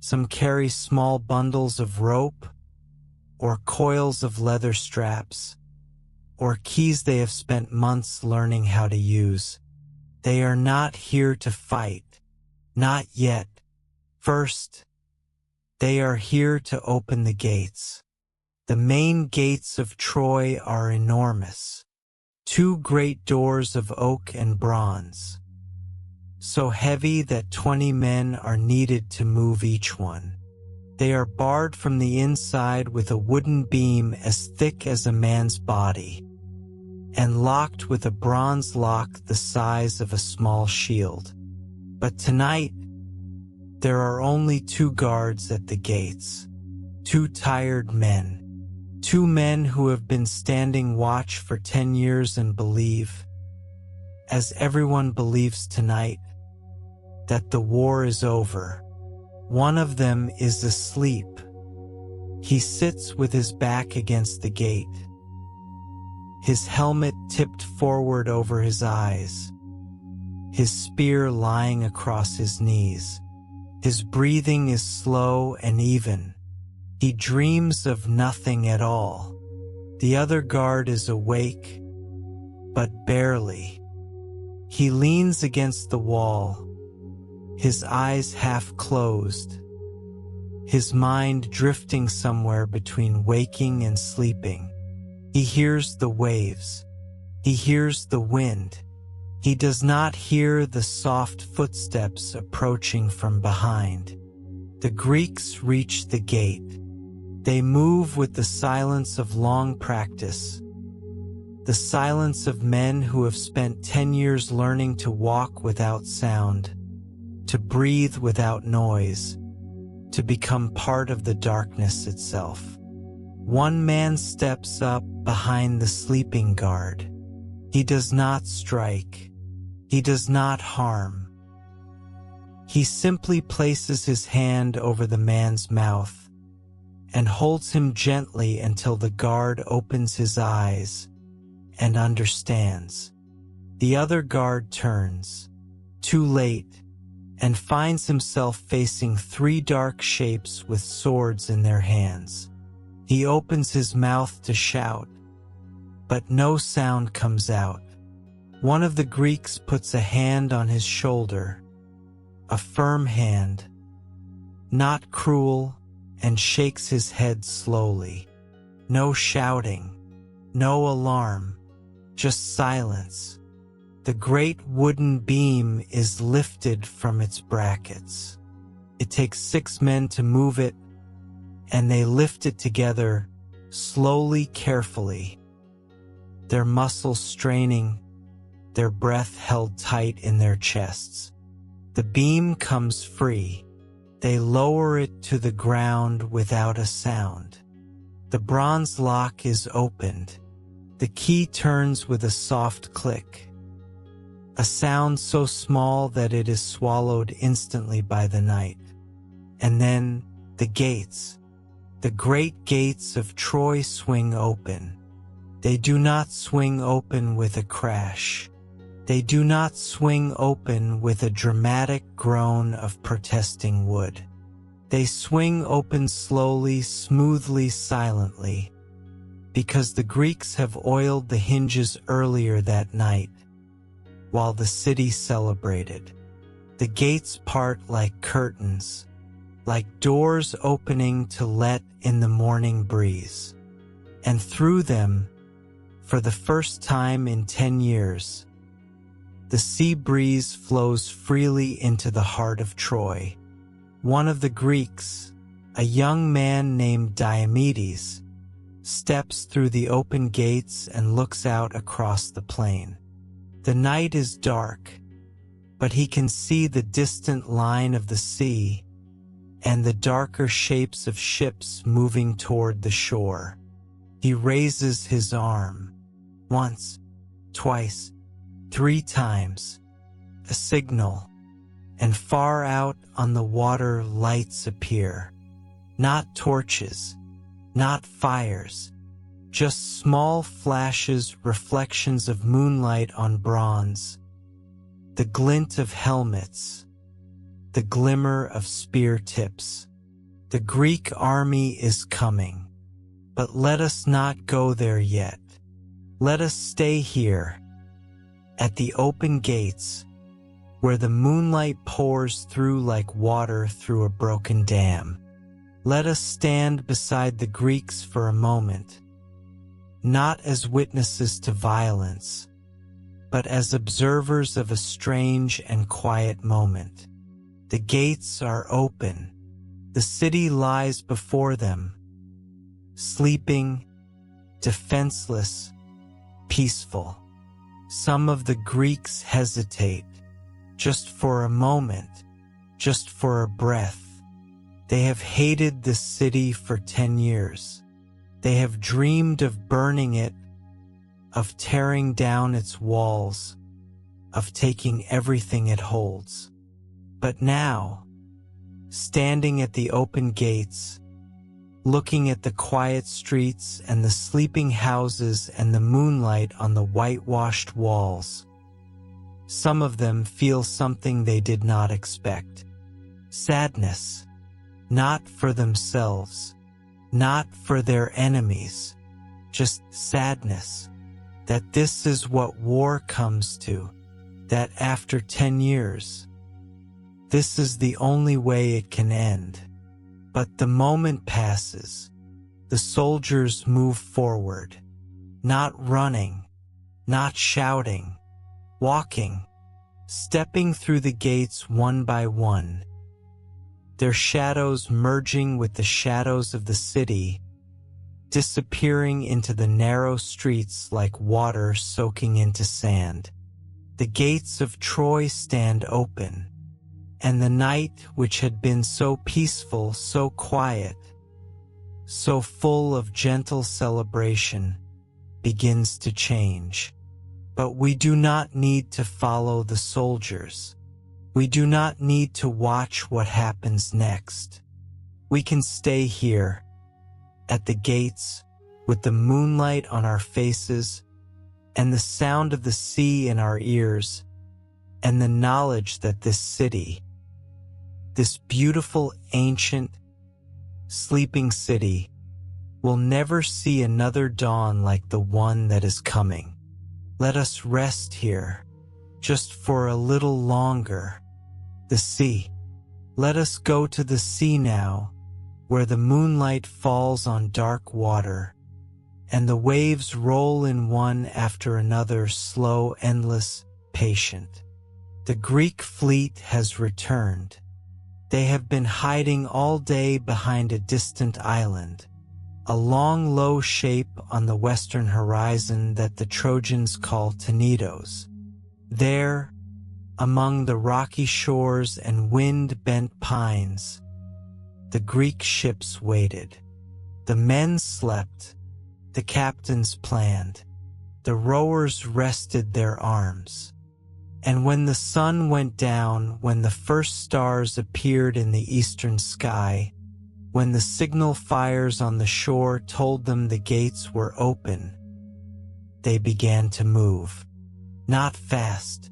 Some carry small bundles of rope, or coils of leather straps, or keys they have spent months learning how to use. They are not here to fight, not yet. First, they are here to open the gates. The main gates of Troy are enormous, 2 great doors of oak and bronze, so heavy that 20 men are needed to move each one. They are barred from the inside with a wooden beam as thick as a man's body, and locked with a bronze lock the size of a small shield. But tonight, there are only 2 guards at the gates, 2 tired men, 2 men who have been standing watch for 10 years and believe, as everyone believes tonight, that the war is over, One of them is asleep. He sits with his back against the gate, his helmet tipped forward over his eyes, his spear lying across his knees. His breathing is slow and even. He dreams of nothing at all. The other guard is awake, but barely. He leans against the wall, his eyes half closed, his mind drifting somewhere between waking and sleeping. He hears the waves. He hears the wind. He does not hear the soft footsteps approaching from behind. The Greeks reach the gate. They move with the silence of long practice, the silence of men who have spent 10 years learning to walk without sound, to breathe without noise, to become part of the darkness itself. One man steps up behind the sleeping guard. He does not strike. He does not harm. He simply places his hand over the man's mouth and holds him gently until the guard opens his eyes and understands. The other guard turns, too late, and finds himself facing 3 dark shapes with swords in their hands. He opens his mouth to shout, but no sound comes out. One of the Greeks puts a hand on his shoulder, a firm hand, not cruel, and shakes his head slowly. No shouting, no alarm, just silence. The great wooden beam is lifted from its brackets. It takes 6 men to move it, and they lift it together, slowly, carefully, their muscles straining, their breath held tight in their chests. The beam comes free. They lower it to the ground without a sound. The bronze lock is opened. The key turns with a soft click, a sound so small that it is swallowed instantly by the night. And then the gates, the great gates of Troy, swing open. They do not swing open with a crash. They do not swing open with a dramatic groan of protesting wood. They swing open slowly, smoothly, silently, because the Greeks have oiled the hinges earlier that night, while the city celebrated. The gates part like curtains, like doors opening to let in the morning breeze. And through them, for the first time in 10 years, the sea breeze flows freely into the heart of Troy. One of the Greeks, a young man named Diomedes, steps through the open gates and looks out across the plain. The night is dark, but he can see the distant line of the sea and the darker shapes of ships moving toward the shore. He raises his arm, once, twice, 3 times, a signal, and far out on the water lights appear. Not torches, not fires, just small flashes, reflections of moonlight on bronze, the glint of helmets, the glimmer of spear tips. The Greek army is coming, but let us not go there yet. Let us stay here, at the open gates, where the moonlight pours through like water through a broken dam. Let us stand beside the Greeks for a moment, not as witnesses to violence, but as observers of a strange and quiet moment. The gates are open. The city lies before them, sleeping, defenseless, peaceful. Some of the Greeks hesitate, just for a moment, just for a breath. They have hated this city for 10 years. They have dreamed of burning it, of tearing down its walls, of taking everything it holds. But now, standing at the open gates, looking at the quiet streets and the sleeping houses and the moonlight on the whitewashed walls. Some of them feel something they did not expect. Sadness, not for themselves, not for their enemies, just sadness that this is what war comes to, that after 10 years, this is the only way it can end. But the moment passes. The soldiers move forward, not running, not shouting, walking, stepping through the gates one by one, their shadows merging with the shadows of the city, disappearing into the narrow streets like water soaking into sand. The gates of Troy stand open, and the night, which had been so peaceful, so quiet, so full of gentle celebration, begins to change. But we do not need to follow the soldiers. We do not need to watch what happens next. We can stay here, at the gates, with the moonlight on our faces, and the sound of the sea in our ears, and the knowledge that this city, this beautiful, ancient, sleeping city, will never see another dawn like the one that is coming. Let us rest here, just for a little longer. The sea. Let us go to the sea now, where the moonlight falls on dark water, and the waves roll in one after another, slow, endless, patient. The Greek fleet has returned. They have been hiding all day behind a distant island, a long low shape on the western horizon that the Trojans call Tenedos. There, among the rocky shores and wind-bent pines, the Greek ships waited. The men slept, the captains planned, the rowers rested their arms. And when the sun went down, when the first stars appeared in the eastern sky, when the signal fires on the shore told them the gates were open, they began to move. Not fast,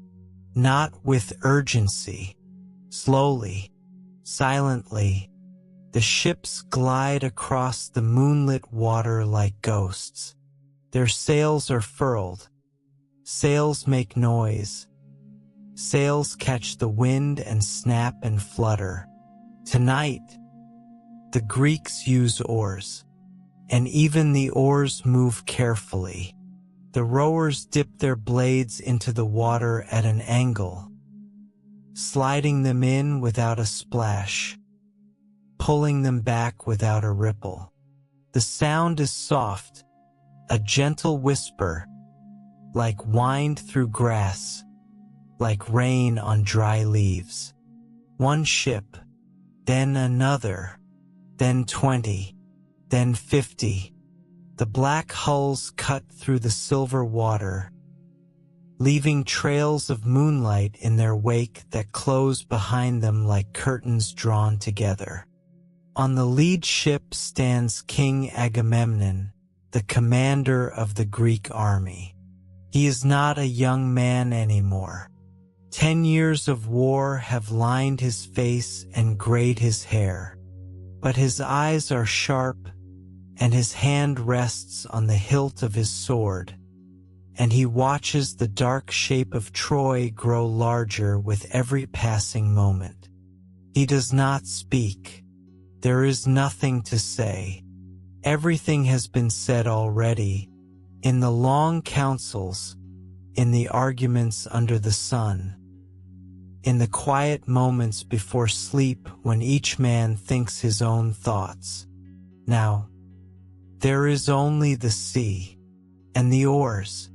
not with urgency. Slowly, silently, the ships glide across the moonlit water like ghosts. Their sails are furled. Sails make noise. Sails catch the wind and snap and flutter. Tonight, the Greeks use oars, and even the oars move carefully. The rowers dip their blades into the water at an angle, sliding them in without a splash, pulling them back without a ripple. The sound is soft, a gentle whisper, like wind through grass, like rain on dry leaves. One ship, then another, then 20, then 50. The black hulls cut through the silver water, leaving trails of moonlight in their wake that close behind them like curtains drawn together. On the lead ship stands King Agamemnon, the commander of the Greek army. He is not a young man anymore. 10 years of war have lined his face and grayed his hair, but his eyes are sharp, and his hand rests on the hilt of his sword, and he watches the dark shape of Troy grow larger with every passing moment. He does not speak. There is nothing to say. Everything has been said already, in the long councils, in the arguments under the sun, in the quiet moments before sleep when each man thinks his own thoughts. Now, there is only the sea, and the oars,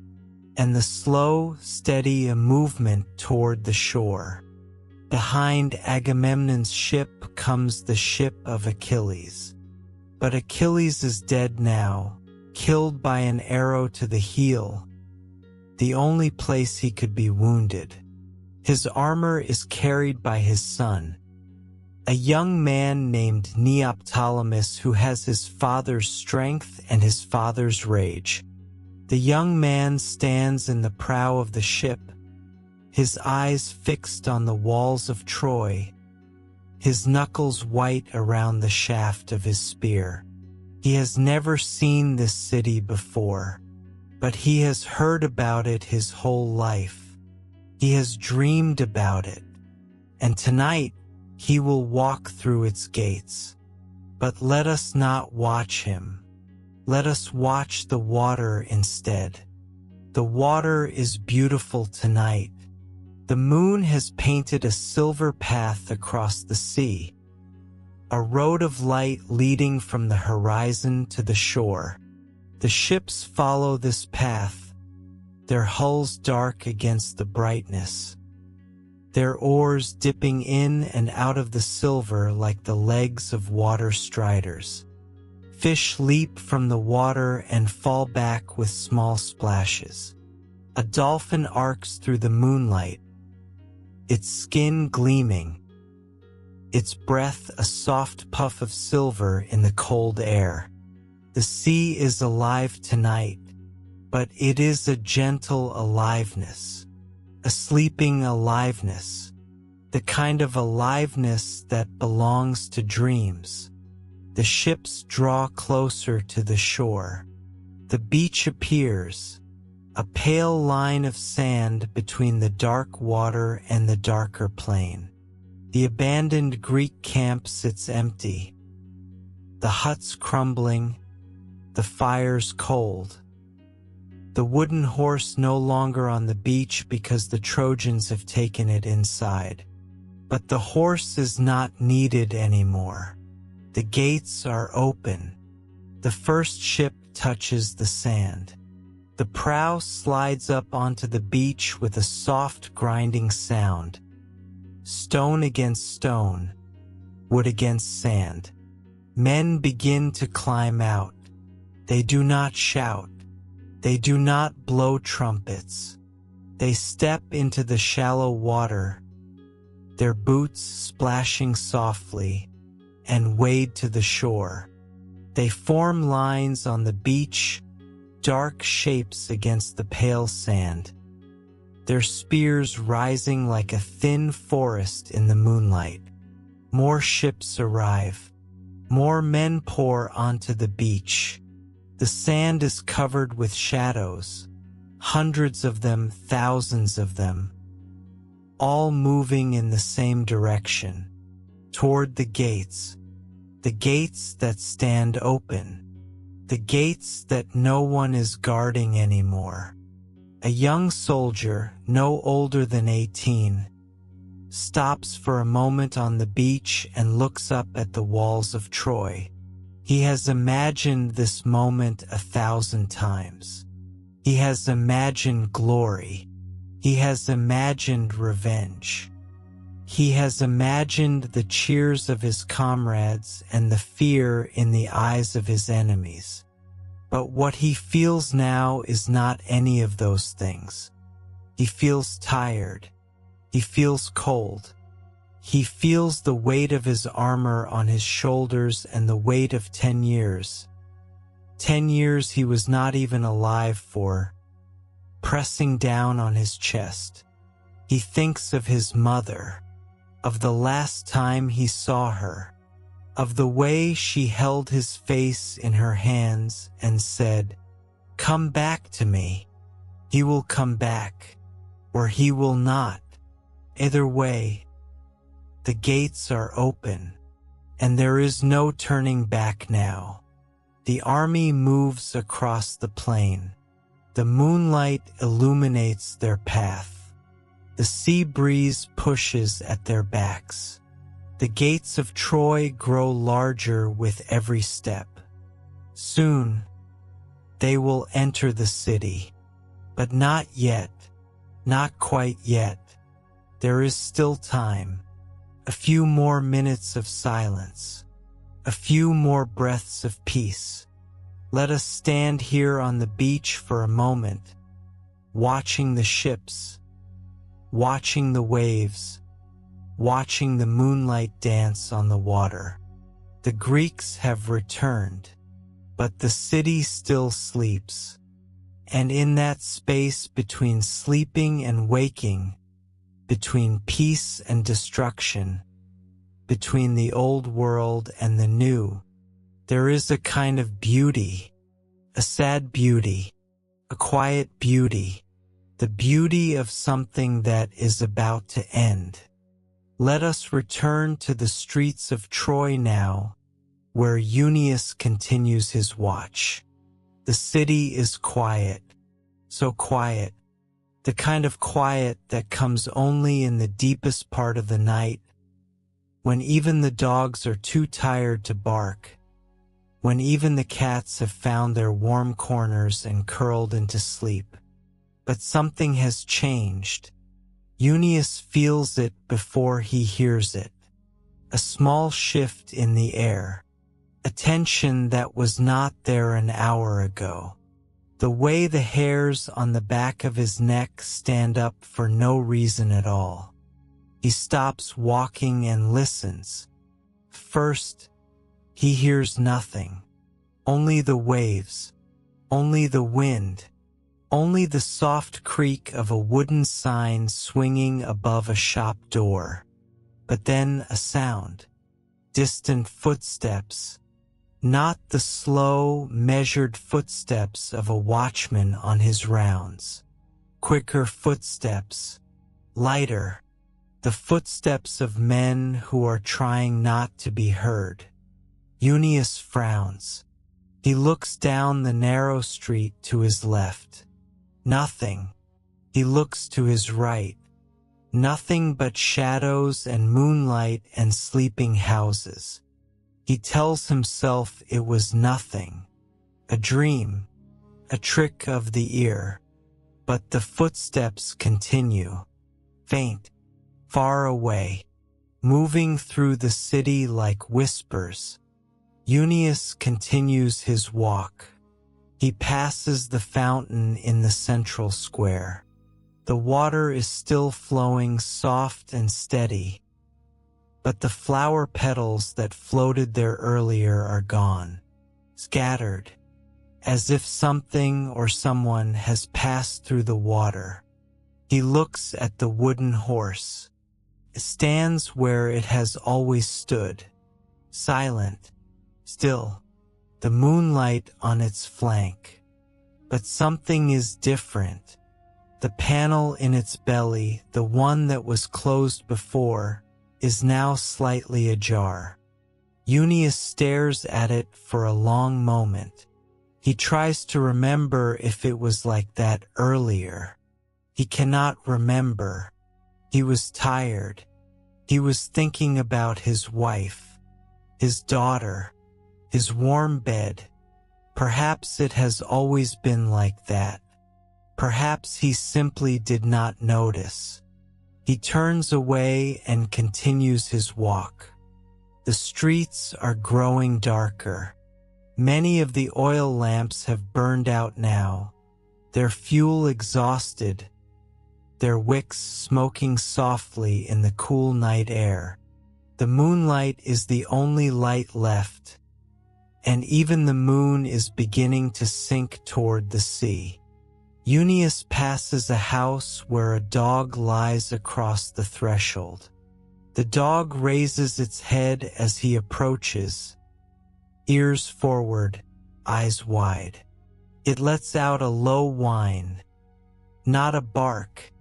and the slow, steady movement toward the shore. Behind Agamemnon's ship comes the ship of Achilles. But Achilles is dead now, killed by an arrow to the heel, the only place he could be wounded. His armor is carried by his son, a young man named Neoptolemus who has his father's strength and his father's rage. The young man stands in the prow of the ship, his eyes fixed on the walls of Troy, his knuckles white around the shaft of his spear. He has never seen this city before, but he has heard about it his whole life. He has dreamed about it, and tonight he will walk through its gates. But let us not watch him. Let us watch the water instead. The water is beautiful tonight. The moon has painted a silver path across the sea, a road of light leading from the horizon to the shore. The ships follow this path, their hulls dark against the brightness, their oars dipping in and out of the silver like the legs of water striders. Fish leap from the water and fall back with small splashes. A dolphin arcs through the moonlight, its skin gleaming, its breath a soft puff of silver in the cold air. The sea is alive tonight, but it is a gentle aliveness, a sleeping aliveness, the kind of aliveness that belongs to dreams. The ships draw closer to the shore. The beach appears, a pale line of sand between the dark water and the darker plain. The abandoned Greek camp sits empty, the huts crumbling, the fires cold. The wooden horse no longer on the beach because the Trojans have taken it inside. But the horse is not needed anymore. The gates are open. The first ship touches the sand. The prow slides up onto the beach with a soft grinding sound. Stone against stone, wood against sand. Men begin to climb out. They do not shout. They do not blow trumpets. They step into the shallow water, their boots splashing softly, and wade to the shore. They form lines on the beach, dark shapes against the pale sand, their spears rising like a thin forest in the moonlight. More ships arrive. More men pour onto the beach. The sand is covered with shadows, hundreds of them, thousands of them, all moving in the same direction, toward the gates that stand open, the gates that no one is guarding anymore. A young soldier, no older than 18, stops for a moment on the beach and looks up at the walls of Troy. He has imagined this moment 1,000 times. He has imagined glory. He has imagined revenge. He has imagined the cheers of his comrades and the fear in the eyes of his enemies. But what he feels now is not any of those things. He feels tired. He feels cold. He feels the weight of his armor on his shoulders and the weight of 10 years. 10 years he was not even alive for, pressing down on his chest. He thinks of his mother, of the last time he saw her, of the way she held his face in her hands and said, "Come back to me." He will come back, or he will not. Either way, the gates are open, and there is no turning back now. The army moves across the plain. The moonlight illuminates their path. The sea breeze pushes at their backs. The gates of Troy grow larger with every step. Soon, they will enter the city. But not yet, not quite yet. There is still time. A few more minutes of silence. A few more breaths of peace. Let us stand here on the beach for a moment, watching the ships, watching the waves, watching the moonlight dance on the water. The Greeks have returned, but the city still sleeps. And in that space between sleeping and waking, between peace and destruction, between the old world and the new, there is a kind of beauty, a sad beauty, a quiet beauty, the beauty of something that is about to end. Let us return to the streets of Troy now, where Euneus continues his watch. The city is quiet, so quiet, the kind of quiet that comes only in the deepest part of the night, when even the dogs are too tired to bark, when even the cats have found their warm corners and curled into sleep. But something has changed. Euneus feels it before he hears it. A small shift in the air. A tension that was not there an hour ago. The way the hairs on the back of his neck stand up for no reason at all. He stops walking and listens. First, he hears nothing. Only the waves. Only the wind. Only the soft creak of a wooden sign swinging above a shop door. But then a sound. Distant footsteps. Not the slow, measured footsteps of a watchman on his rounds. Quicker footsteps. Lighter. The footsteps of men who are trying not to be heard. Euneus frowns. He looks down the narrow street to his left. Nothing. He looks to his right. Nothing but shadows and moonlight and sleeping houses. He tells himself it was nothing. A dream. A trick of the ear. But the footsteps continue. Faint. Far away. Moving through the city like whispers. Euneus continues his walk. He passes the fountain in the central square. The water is still flowing soft and steady, but the flower petals that floated there earlier are gone, scattered, as if something or someone has passed through the water. He looks at the wooden horse. It stands where it has always stood, silent, still, the moonlight on its flank. But something is different. The panel in its belly, the one that was closed before, is now slightly ajar. Euneus stares at it for a long moment. He tries to remember if it was like that earlier. He cannot remember. He was tired. He was thinking about his wife, his daughter, his warm bed. Perhaps it has always been like that. Perhaps he simply did not notice. He turns away and continues his walk. The streets are growing darker. Many of the oil lamps have burned out now, their fuel exhausted, their wicks smoking softly in the cool night air. The moonlight is the only light left, and even the moon is beginning to sink toward the sea. Euneus passes a house where a dog lies across the threshold. The dog raises its head as he approaches, ears forward, eyes wide. It lets out a low whine, not a bark,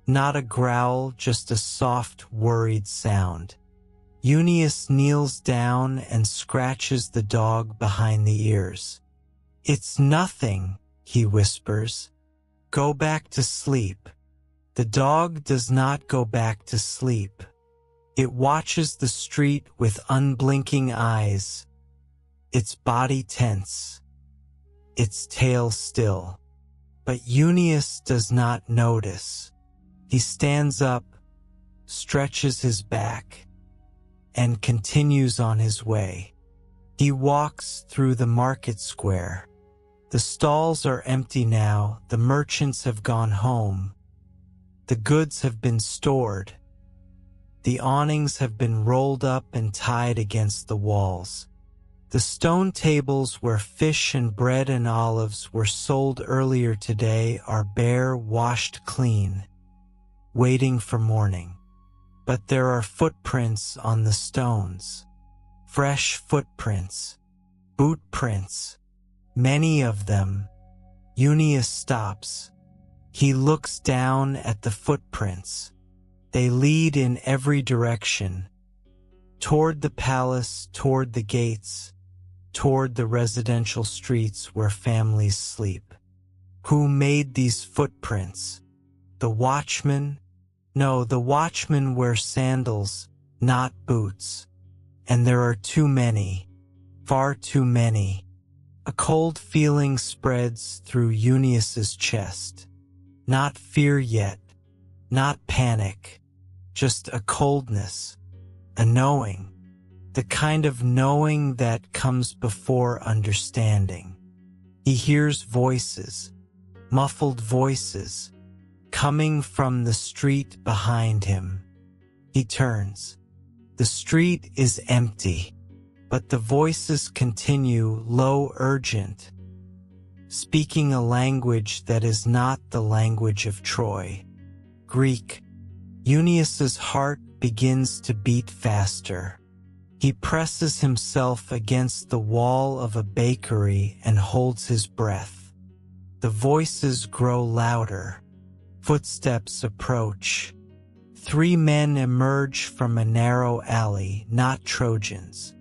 not a growl, just a soft, worried sound. Euneus kneels down and scratches the dog behind the ears. "It's nothing," he whispers. "Go back to sleep." The dog does not go back to sleep. It watches the street with unblinking eyes, its body tense, its tail still. But Euneus does not notice. He stands up, stretches his back, and continues on his way. He walks through the market square. The stalls are empty now, the merchants have gone home. The goods have been stored. The awnings have been rolled up and tied against the walls. The stone tables where fish and bread and olives were sold earlier today are bare, washed clean, waiting for morning. But there are footprints on the stones. Fresh footprints, boot prints, many of them. Junius stops. He looks down at the footprints. They lead in every direction. Toward the palace, toward the gates, toward the residential streets where families sleep. Who made these footprints? The watchman? No, the watchmen wear sandals, not boots. And there are too many, far too many. A cold feeling spreads through Junius's chest. Not fear yet, not panic, just a coldness, a knowing, the kind of knowing that comes before understanding. He hears voices, muffled voices, coming from the street behind him. He turns. The street is empty, but the voices continue, low, urgent, speaking a language that is not the language of Troy. Greek. Junius's heart begins to beat faster. He presses himself against the wall of a bakery and holds his breath. The voices grow louder. Footsteps approach. 3 men emerge from a narrow alley, not Trojans.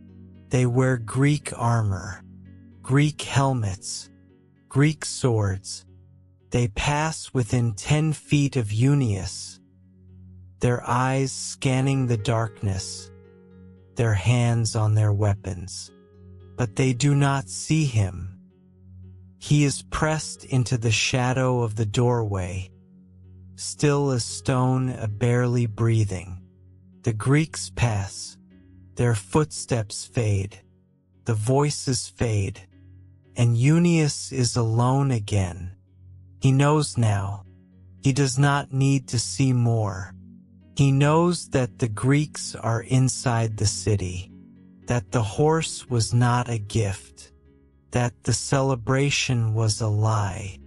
They wear Greek armor, Greek helmets, Greek swords. They pass within 10 feet of Junius, their eyes scanning the darkness, their hands on their weapons. But they do not see him. He is pressed into the shadow of the doorway, still as stone, barely breathing. The Greeks pass. Their footsteps fade. The voices fade. And Junius is alone again. He knows now. He does not need to see more. He knows that the Greeks are inside the city, that the horse was not a gift, that the celebration was a lie.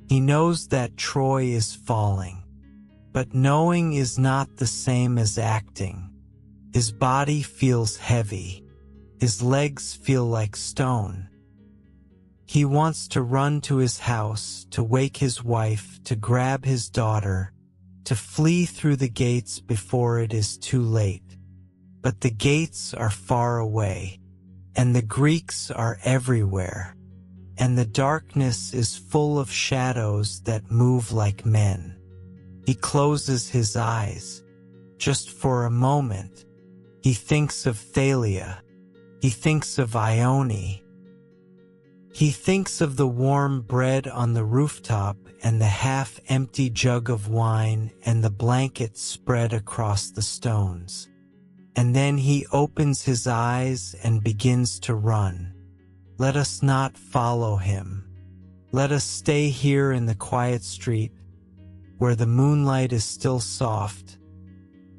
He knows that Troy is falling. But knowing is not the same as acting. His body feels heavy. His legs feel like stone. He wants to run to his house, to wake his wife, to grab his daughter, to flee through the gates before it is too late. But the gates are far away, and the Greeks are everywhere, and the darkness is full of shadows that move like men. He closes his eyes, just for a moment. He thinks of Thalia. He thinks of Ione. He thinks of the warm bread on the rooftop and the half-empty jug of wine and the blanket spread across the stones. And then he opens his eyes and begins to run. Let us not follow him. Let us stay here in the quiet street, where the moonlight is still soft,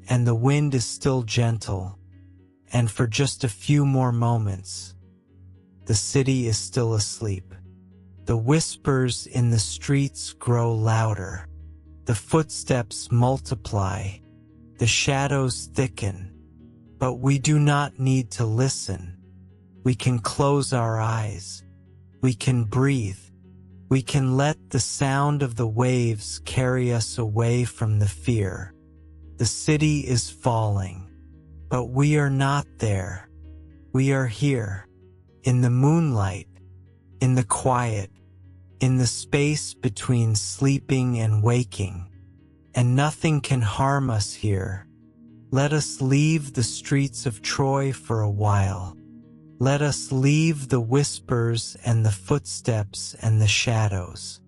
and the wind is still gentle, and for just a few more moments, the city is still asleep. The whispers in the streets grow louder. The footsteps multiply. The shadows thicken. But we do not need to listen. We can close our eyes. We can breathe. We can let the sound of the waves carry us away from the fear. The city is falling, but we are not there. We are here, in the moonlight, in the quiet, in the space between sleeping and waking, and nothing can harm us here. Let us leave the streets of Troy for a while. Let us leave the whispers and the footsteps and the shadows.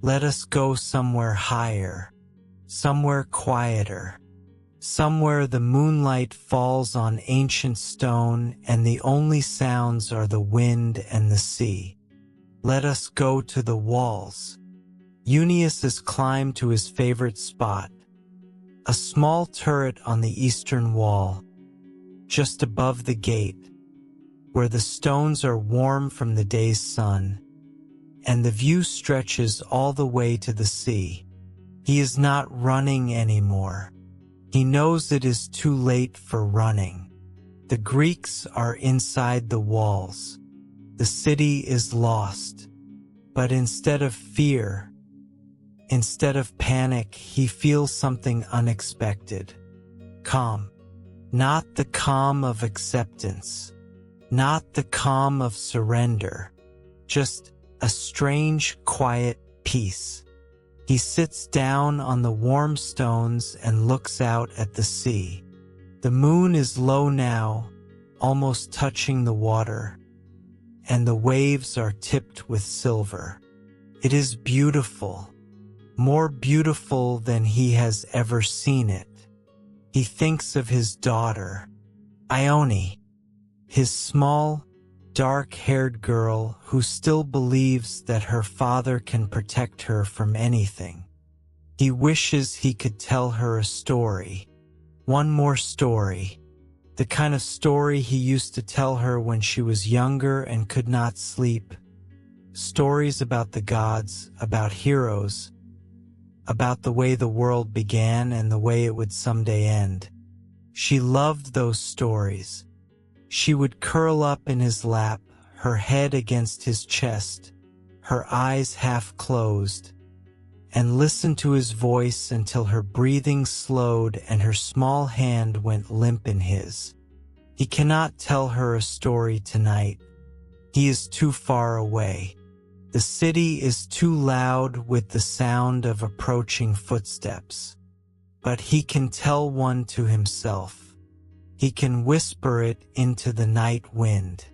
Let us go somewhere higher, somewhere quieter, somewhere the moonlight falls on ancient stone and the only sounds are the wind and the sea. Let us go to the walls. Junius has climbed to his favorite spot, A small turret on the eastern wall, just above the gate, where the stones are warm from the day's sun, and the view stretches all the way to the sea. He is not running anymore. He knows it is too late for running. The Greeks are inside the walls. The city is lost. But instead of fear, instead of panic, he feels something unexpected. Calm. Not the calm of acceptance. Not the calm of surrender. Just a strange, quiet peace. He sits down on the warm stones and looks out at the sea. The moon is low now, almost touching the water, and the waves are tipped with silver. It is beautiful, more beautiful than he has ever seen it. He thinks of his daughter, Ione, his small, dark-haired girl who still believes that her father can protect her from anything. He wishes he could tell her a story, one more story, the kind of story he used to tell her when she was younger and could not sleep. Stories about the gods, about heroes, about the way the world began and the way it would someday end. She loved those stories. She would curl up in his lap, her head against his chest, her eyes half closed, and listen to his voice until her breathing slowed and her small hand went limp in his. He cannot tell her a story tonight. He is too far away. The city is too loud with the sound of approaching footsteps. But he can tell one to himself. He can whisper it into the night wind.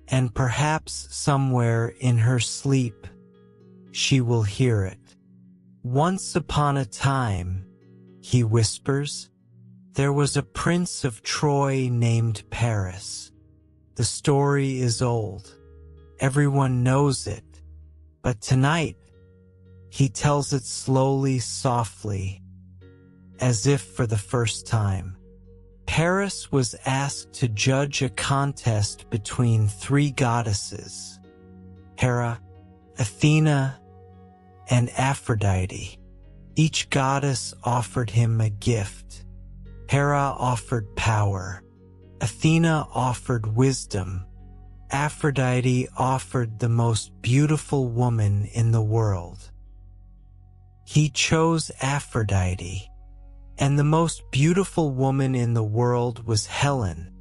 And perhaps somewhere in her sleep, she will hear it. Once upon a time, he whispers, there was a prince of Troy named Paris. The story is old. Everyone knows it. But tonight, he tells it slowly, softly, as if for the first time. Paris was asked to judge a contest between three goddesses, Hera, Athena, and Aphrodite. Each goddess offered him a gift. Hera offered power. Athena offered wisdom. Aphrodite offered the most beautiful woman in the world. He chose Aphrodite, and the most beautiful woman in the world was Helen,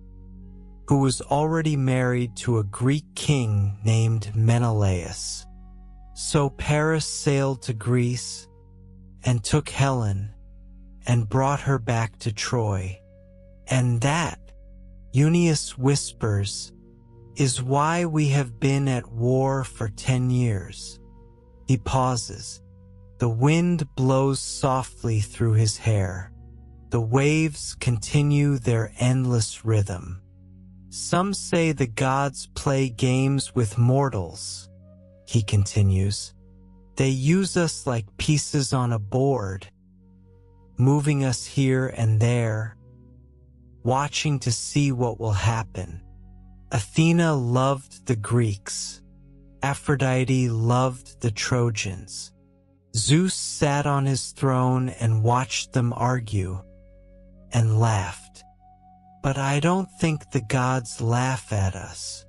who was already married to a Greek king named Menelaus. So Paris sailed to Greece and took Helen and brought her back to Troy. And that, Eunice whispers, is why we have been at war for 10 years. He pauses. The wind blows softly through his hair. The waves continue their endless rhythm. Some say the gods play games with mortals, he continues. They use us like pieces on a board, moving us here and there, watching to see what will happen. Athena loved the Greeks. Aphrodite loved the Trojans. Zeus sat on his throne and watched them argue and laughed. But I don't think the gods laugh at us.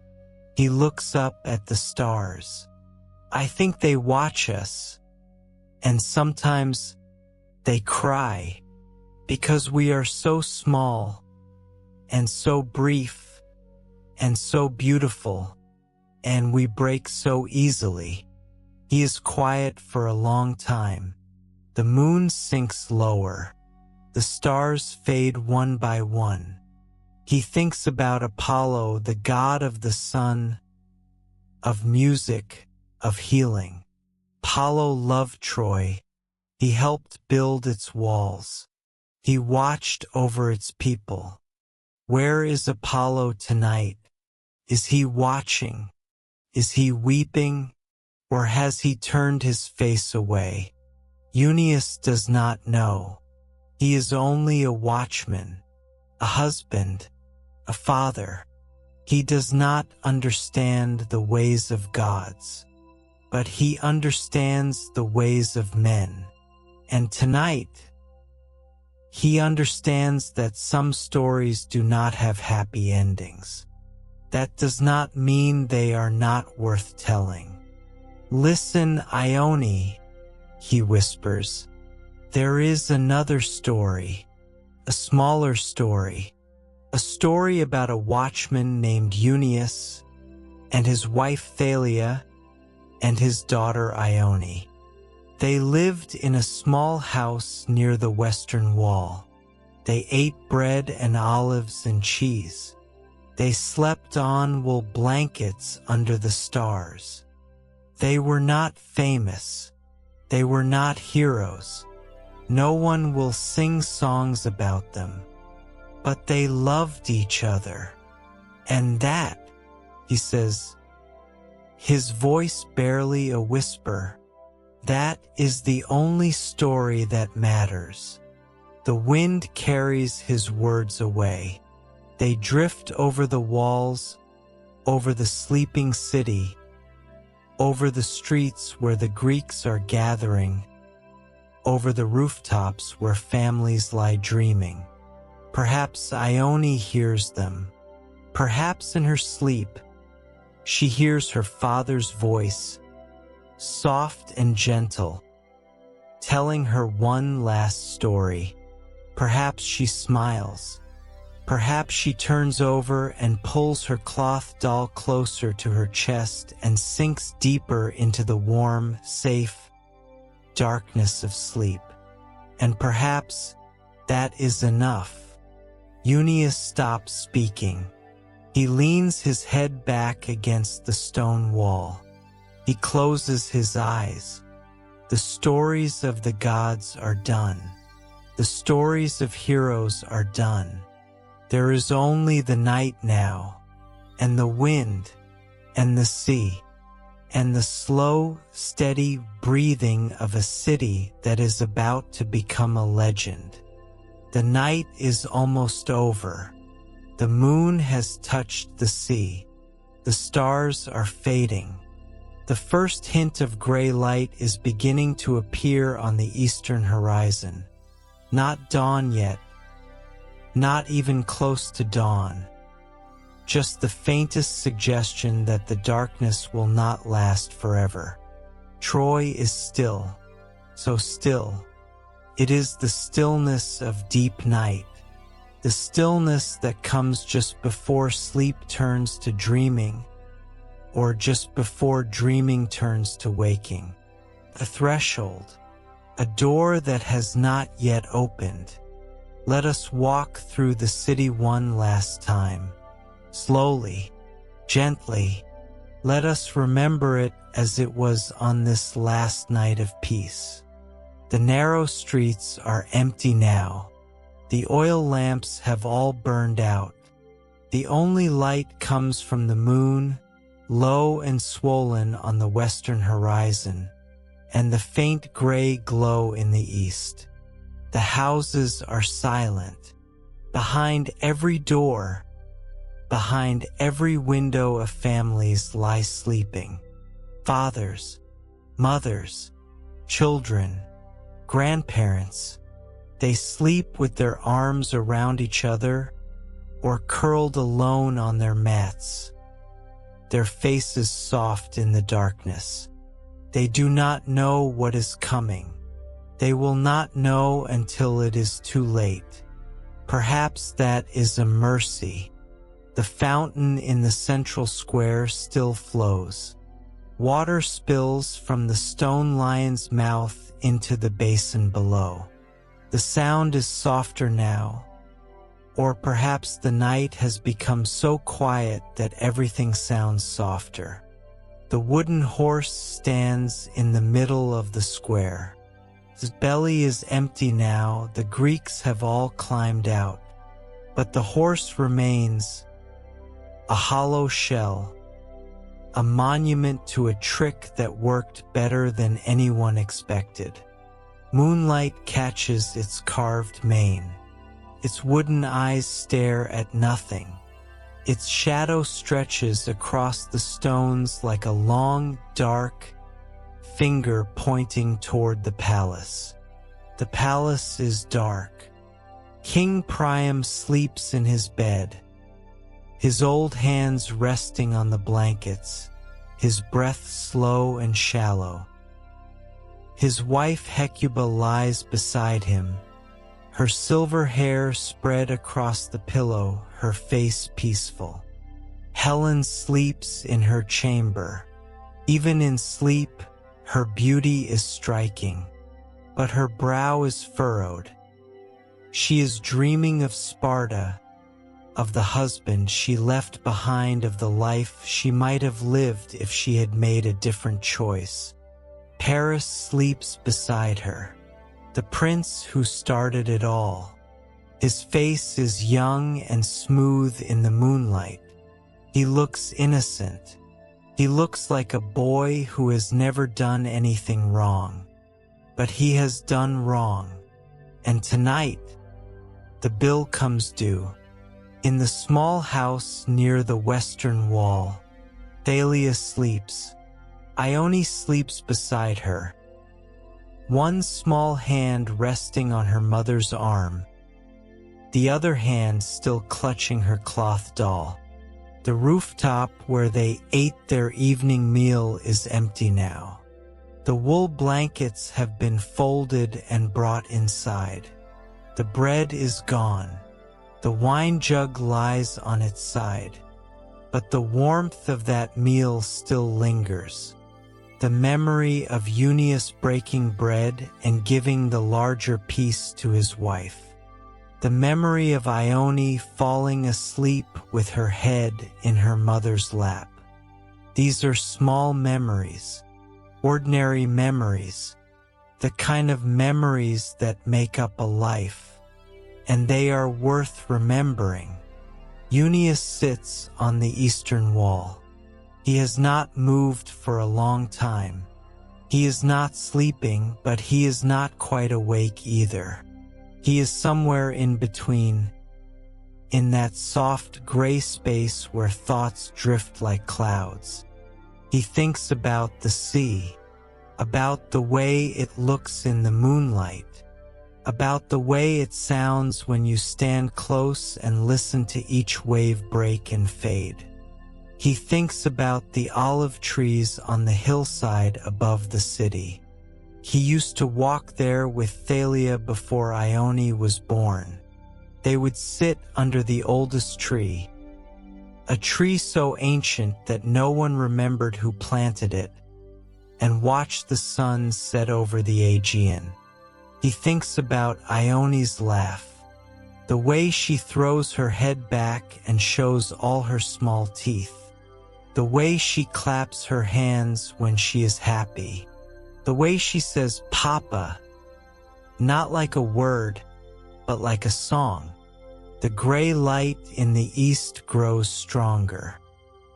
He looks up at the stars. I think they watch us, and sometimes they cry because we are so small and so brief and so beautiful, and we break so easily. He is quiet for a long time. The moon sinks lower. The stars fade one by one. He thinks about Apollo, the god of the sun, of music, of healing. Apollo loved Troy. He helped build its walls. He watched over its people. Where is Apollo tonight? Is he watching? Is he weeping? Or has he turned his face away? Eunice does not know. He is only a watchman, a husband, a father. He does not understand the ways of gods, but he understands the ways of men. And tonight, he understands that some stories do not have happy endings. That does not mean they are not worth telling. Listen, Ione, he whispers. There is another story, a smaller story, a story about a watchman named Euneus and his wife Thalia and his daughter Ione. They lived in a small house near the western wall. They ate bread and olives and cheese. They slept on wool blankets under the stars. They were not famous. They were not heroes. No one will sing songs about them. But they loved each other. And that, he says, his voice barely a whisper, that is the only story that matters. The wind carries his words away. They drift over the walls, over the sleeping city, over the streets where the Greeks are gathering, over the rooftops where families lie dreaming. Perhaps Ione hears them. Perhaps in her sleep, she hears her father's voice, soft and gentle, telling her one last story. Perhaps she smiles. Perhaps she turns over and pulls her cloth doll closer to her chest and sinks deeper into the warm, safe darkness of sleep. And perhaps that is enough. Euneus stops speaking. He leans his head back against the stone wall. He closes his eyes. The stories of the gods are done. The stories of heroes are done. There is only the night now, and the wind, and the sea, and the slow, steady breathing of a city that is about to become a legend. The night is almost over. The moon has touched the sea. The stars are fading. The first hint of gray light is beginning to appear on the eastern horizon. Not dawn yet. Not even close to dawn. Just the faintest suggestion that the darkness will not last forever. Troy is still, so still. It is the stillness of deep night, the stillness that comes just before sleep turns to dreaming, or just before dreaming turns to waking. A threshold, a door that has not yet opened. Let us walk through the city one last time. Slowly, gently, let us remember it as it was on this last night of peace. The narrow streets are empty now. The oil lamps have all burned out. The only light comes from the moon, low and swollen on the western horizon, and the faint gray glow in the east. The houses are silent. Behind every door, behind every window of families lie sleeping. Fathers, mothers, children, grandparents. They sleep with their arms around each other or curled alone on their mats, their faces soft in the darkness. They do not know what is coming. They will not know until it is too late. Perhaps that is a mercy. The fountain in the central square still flows. Water spills from the stone lion's mouth into the basin below. The sound is softer now, or perhaps the night has become so quiet that everything sounds softer. The wooden horse stands in the middle of the square. His belly is empty now, the Greeks have all climbed out, but the horse remains, a hollow shell, a monument to a trick that worked better than anyone expected. Moonlight catches its carved mane. Its wooden eyes stare at nothing. Its shadow stretches across the stones like a long, dark finger pointing toward the palace. The palace is dark. King Priam sleeps in his bed, his old hands resting on the blankets, his breath slow and shallow. His wife Hecuba lies beside him, her silver hair spread across the pillow, her face peaceful. Helen sleeps in her chamber. Even in sleep, her beauty is striking, but her brow is furrowed. She is dreaming of Sparta, of the husband she left behind, of the life she might have lived if she had made a different choice. Paris sleeps beside her, the prince who started it all. His face is young and smooth in the moonlight. He looks innocent. He looks like a boy who has never done anything wrong. But he has done wrong. And tonight, the bill comes due. In the small house near the western wall, Thalia sleeps. Ione sleeps beside her, one small hand resting on her mother's arm, the other hand still clutching her cloth doll. The rooftop where they ate their evening meal is empty now. The wool blankets have been folded and brought inside. The bread is gone. The wine jug lies on its side. But the warmth of that meal still lingers. The memory of Eunice breaking bread and giving the larger piece to his wife. The memory of Ione falling asleep with her head in her mother's lap. These are small memories, ordinary memories, the kind of memories that make up a life, and they are worth remembering. Eunice sits on the eastern wall. He has not moved for a long time. He is not sleeping, but he is not quite awake either. He is somewhere in between, in that soft gray space where thoughts drift like clouds. He thinks about the sea, about the way it looks in the moonlight, about the way it sounds when you stand close and listen to each wave break and fade. He thinks about the olive trees on the hillside above the city. He used to walk there with Thalia before Ione was born. They would sit under the oldest tree, a tree so ancient that no one remembered who planted it, and watch the sun set over the Aegean. He thinks about Ione's laugh, the way she throws her head back and shows all her small teeth, the way she claps her hands when she is happy, the way she says "Papa," not like a word, but like a song. The gray light in the east grows stronger.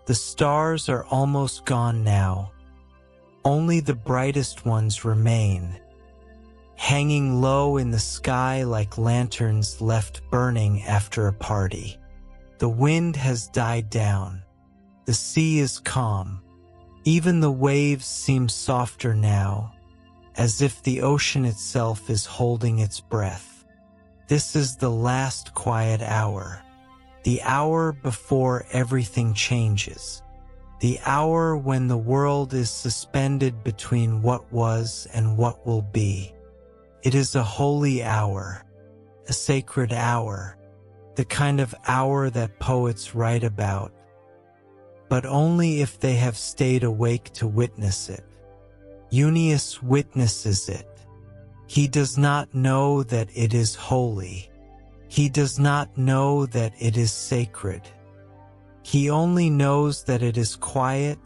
The stars are almost gone now. Only the brightest ones remain, hanging low in the sky like lanterns left burning after a party. The wind has died down. The sea is calm. Even the waves seem softer now, as if the ocean itself is holding its breath. This is the last quiet hour, the hour before everything changes, the hour when the world is suspended between what was and what will be. It is a holy hour, a sacred hour, the kind of hour that poets write about, but only if they have stayed awake to witness it. Eunice witnesses it. He does not know that it is holy. He does not know that it is sacred. He only knows that it is quiet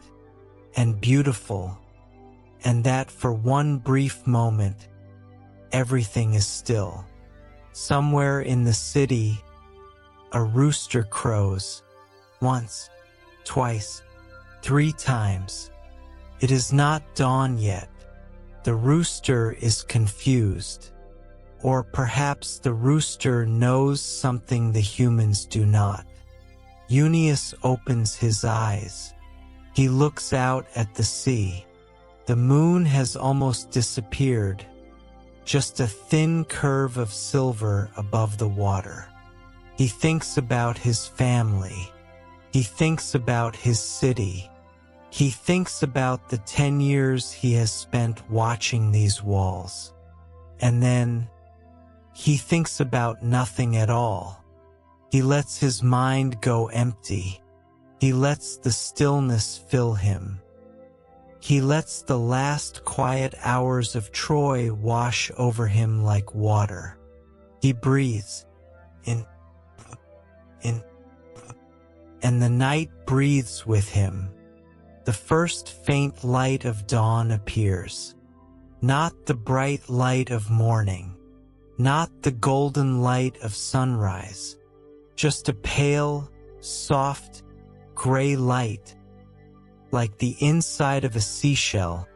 and beautiful, and that for one brief moment, everything is still. Somewhere in the city, a rooster crows, once, twice, 3 times. It is not dawn yet. The rooster is confused. Or perhaps the rooster knows something the humans do not. Euneus opens his eyes. He looks out at the sea. The moon has almost disappeared, just a thin curve of silver above the water. He thinks about his family. He thinks about his city. He thinks about the 10 years he has spent watching these walls. And then he thinks about nothing at all. He lets his mind go empty. He lets the stillness fill him. He lets the last quiet hours of Troy wash over him like water. He breathes in, and the night breathes with him. The first faint light of dawn appears. Not the bright light of morning, not the golden light of sunrise, just a pale, soft, gray light, like the inside of a seashell,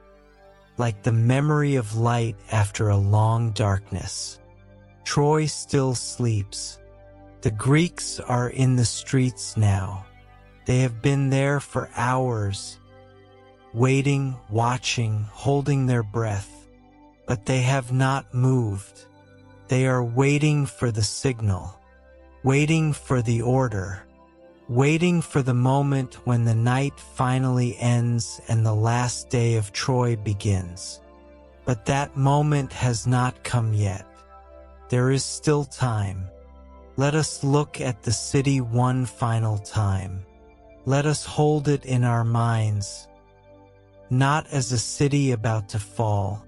like the memory of light after a long darkness. Troy still sleeps. The Greeks are in the streets now. They have been there for hours, waiting, watching, holding their breath, but they have not moved. They are waiting for the signal, waiting for the order, waiting for the moment when the night finally ends and the last day of Troy begins. But that moment has not come yet. There is still time. Let us look at the city one final time. Let us hold it in our minds, not as a city about to fall,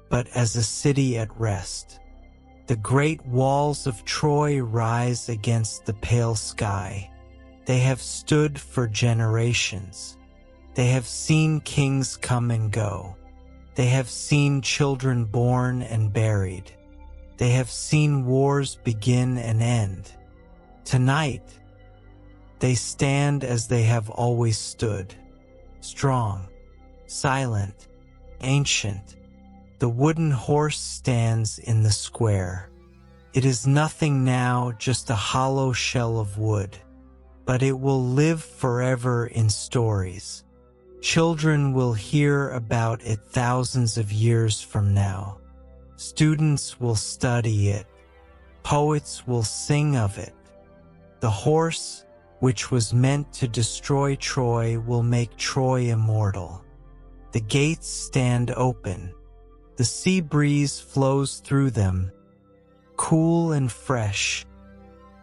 but as a city at rest. The great walls of Troy rise against the pale sky. They have stood for generations. They have seen kings come and go. They have seen children born and buried. They have seen wars begin and end. Tonight, they stand as they have always stood, strong, silent, ancient. The wooden horse stands in the square. It is nothing now, just a hollow shell of wood, but it will live forever in stories. Children will hear about it thousands of years from now. Students will study it. Poets will sing of it. The horse, which was meant to destroy Troy, will make Troy immortal. The gates stand open. The sea breeze flows through them, cool and fresh,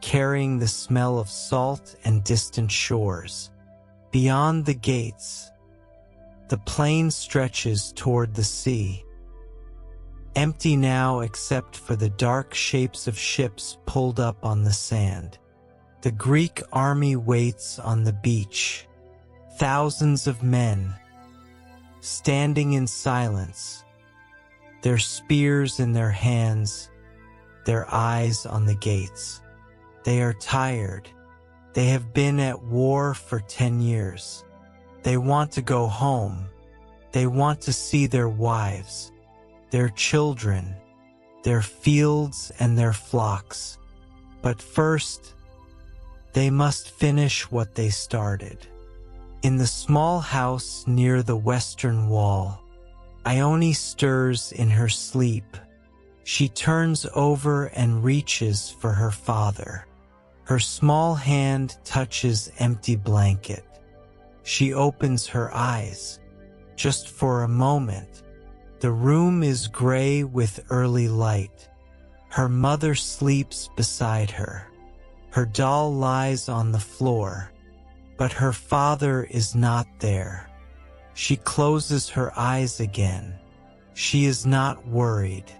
carrying the smell of salt and distant shores. Beyond the gates, the plain stretches toward the sea, empty now except for the dark shapes of ships pulled up on the sand. The Greek army waits on the beach, thousands of men, standing in silence, their spears in their hands, their eyes on the gates. They are tired. They have been at war for 10 years. They want to go home. They want to see their wives, their children, their fields and their flocks. But first, they must finish what they started. In the small house near the western wall, Ione stirs in her sleep. She turns over and reaches for her father. Her small hand touches empty blanket. She opens her eyes. Just for a moment. The room is gray with early light. Her mother sleeps beside her. Her doll lies on the floor, but her father is not there. She closes her eyes again. She is not worried.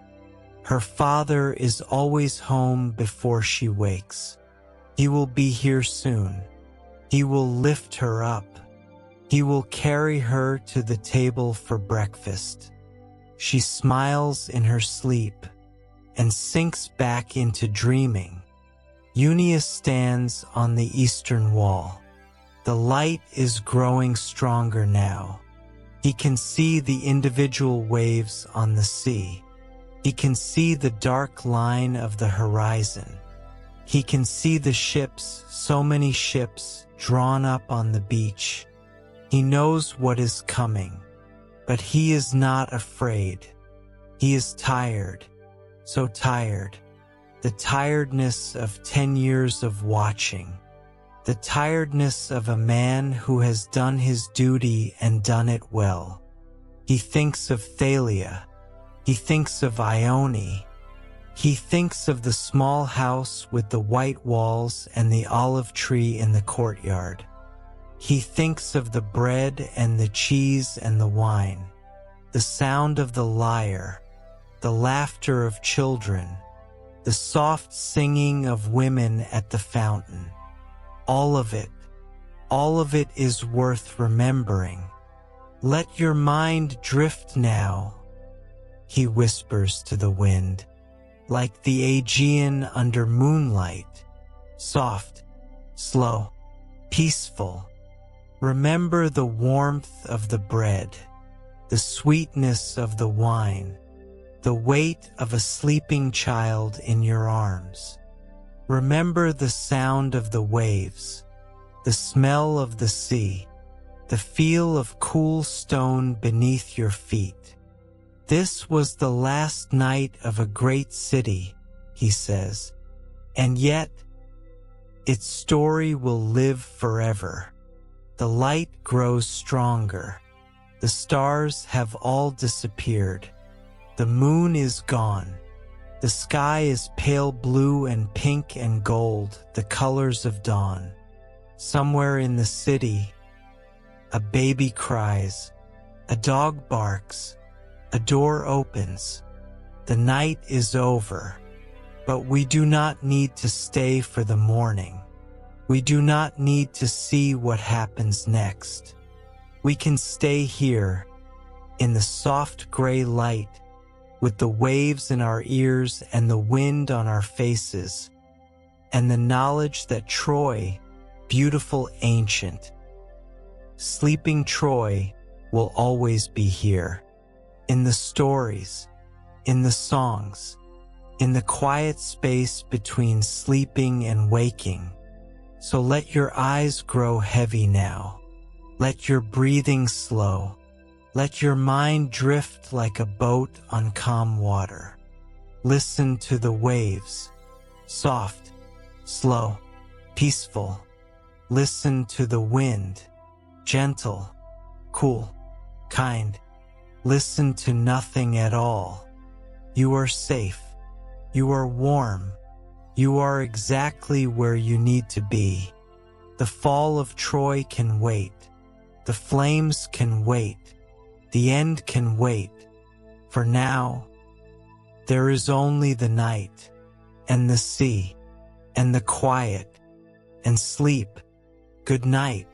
Her father is always home before she wakes. He will be here soon. He will lift her up. He will carry her to the table for breakfast. She smiles in her sleep and sinks back into dreaming. Euneus stands on the eastern wall. The light is growing stronger now. He can see the individual waves on the sea. He can see the dark line of the horizon. He can see the ships, so many ships, drawn up on the beach. He knows what is coming, but he is not afraid. He is tired, so tired. The tiredness of 10 years of watching. The tiredness of a man who has done his duty and done it well. He thinks of Thalia. He thinks of Ione. He thinks of the small house with the white walls and the olive tree in the courtyard. He thinks of the bread and the cheese and the wine, the sound of the lyre, the laughter of children, the soft singing of women at the fountain. All of it is worth remembering. Let your mind drift now, he whispers to the wind, like the Aegean under moonlight, soft, slow, peaceful. Remember the warmth of the bread, the sweetness of the wine, the weight of a sleeping child in your arms. Remember the sound of the waves, the smell of the sea, the feel of cool stone beneath your feet. This was the last night of a great city, he says, and yet its story will live forever. The light grows stronger. The stars have all disappeared. The moon is gone. The sky is pale blue and pink and gold, the colors of dawn. Somewhere in the city, a baby cries, a dog barks, a door opens. The night is over, but we do not need to stay for the morning. We do not need to see what happens next. We can stay here, in the soft gray light, with the waves in our ears and the wind on our faces, and the knowledge that Troy, beautiful ancient, sleeping Troy, will always be here. In the stories, in the songs, in the quiet space between sleeping and waking. So let your eyes grow heavy now. Let your breathing slow. Let your mind drift like a boat on calm water. Listen to the waves, soft, slow, peaceful. Listen to the wind, gentle, cool, kind. Listen to nothing at all. You are safe. You are warm. You are exactly where you need to be. The fall of Troy can wait. The flames can wait. The end can wait. For now, there is only the night, and the sea, and the quiet, and sleep. Good night.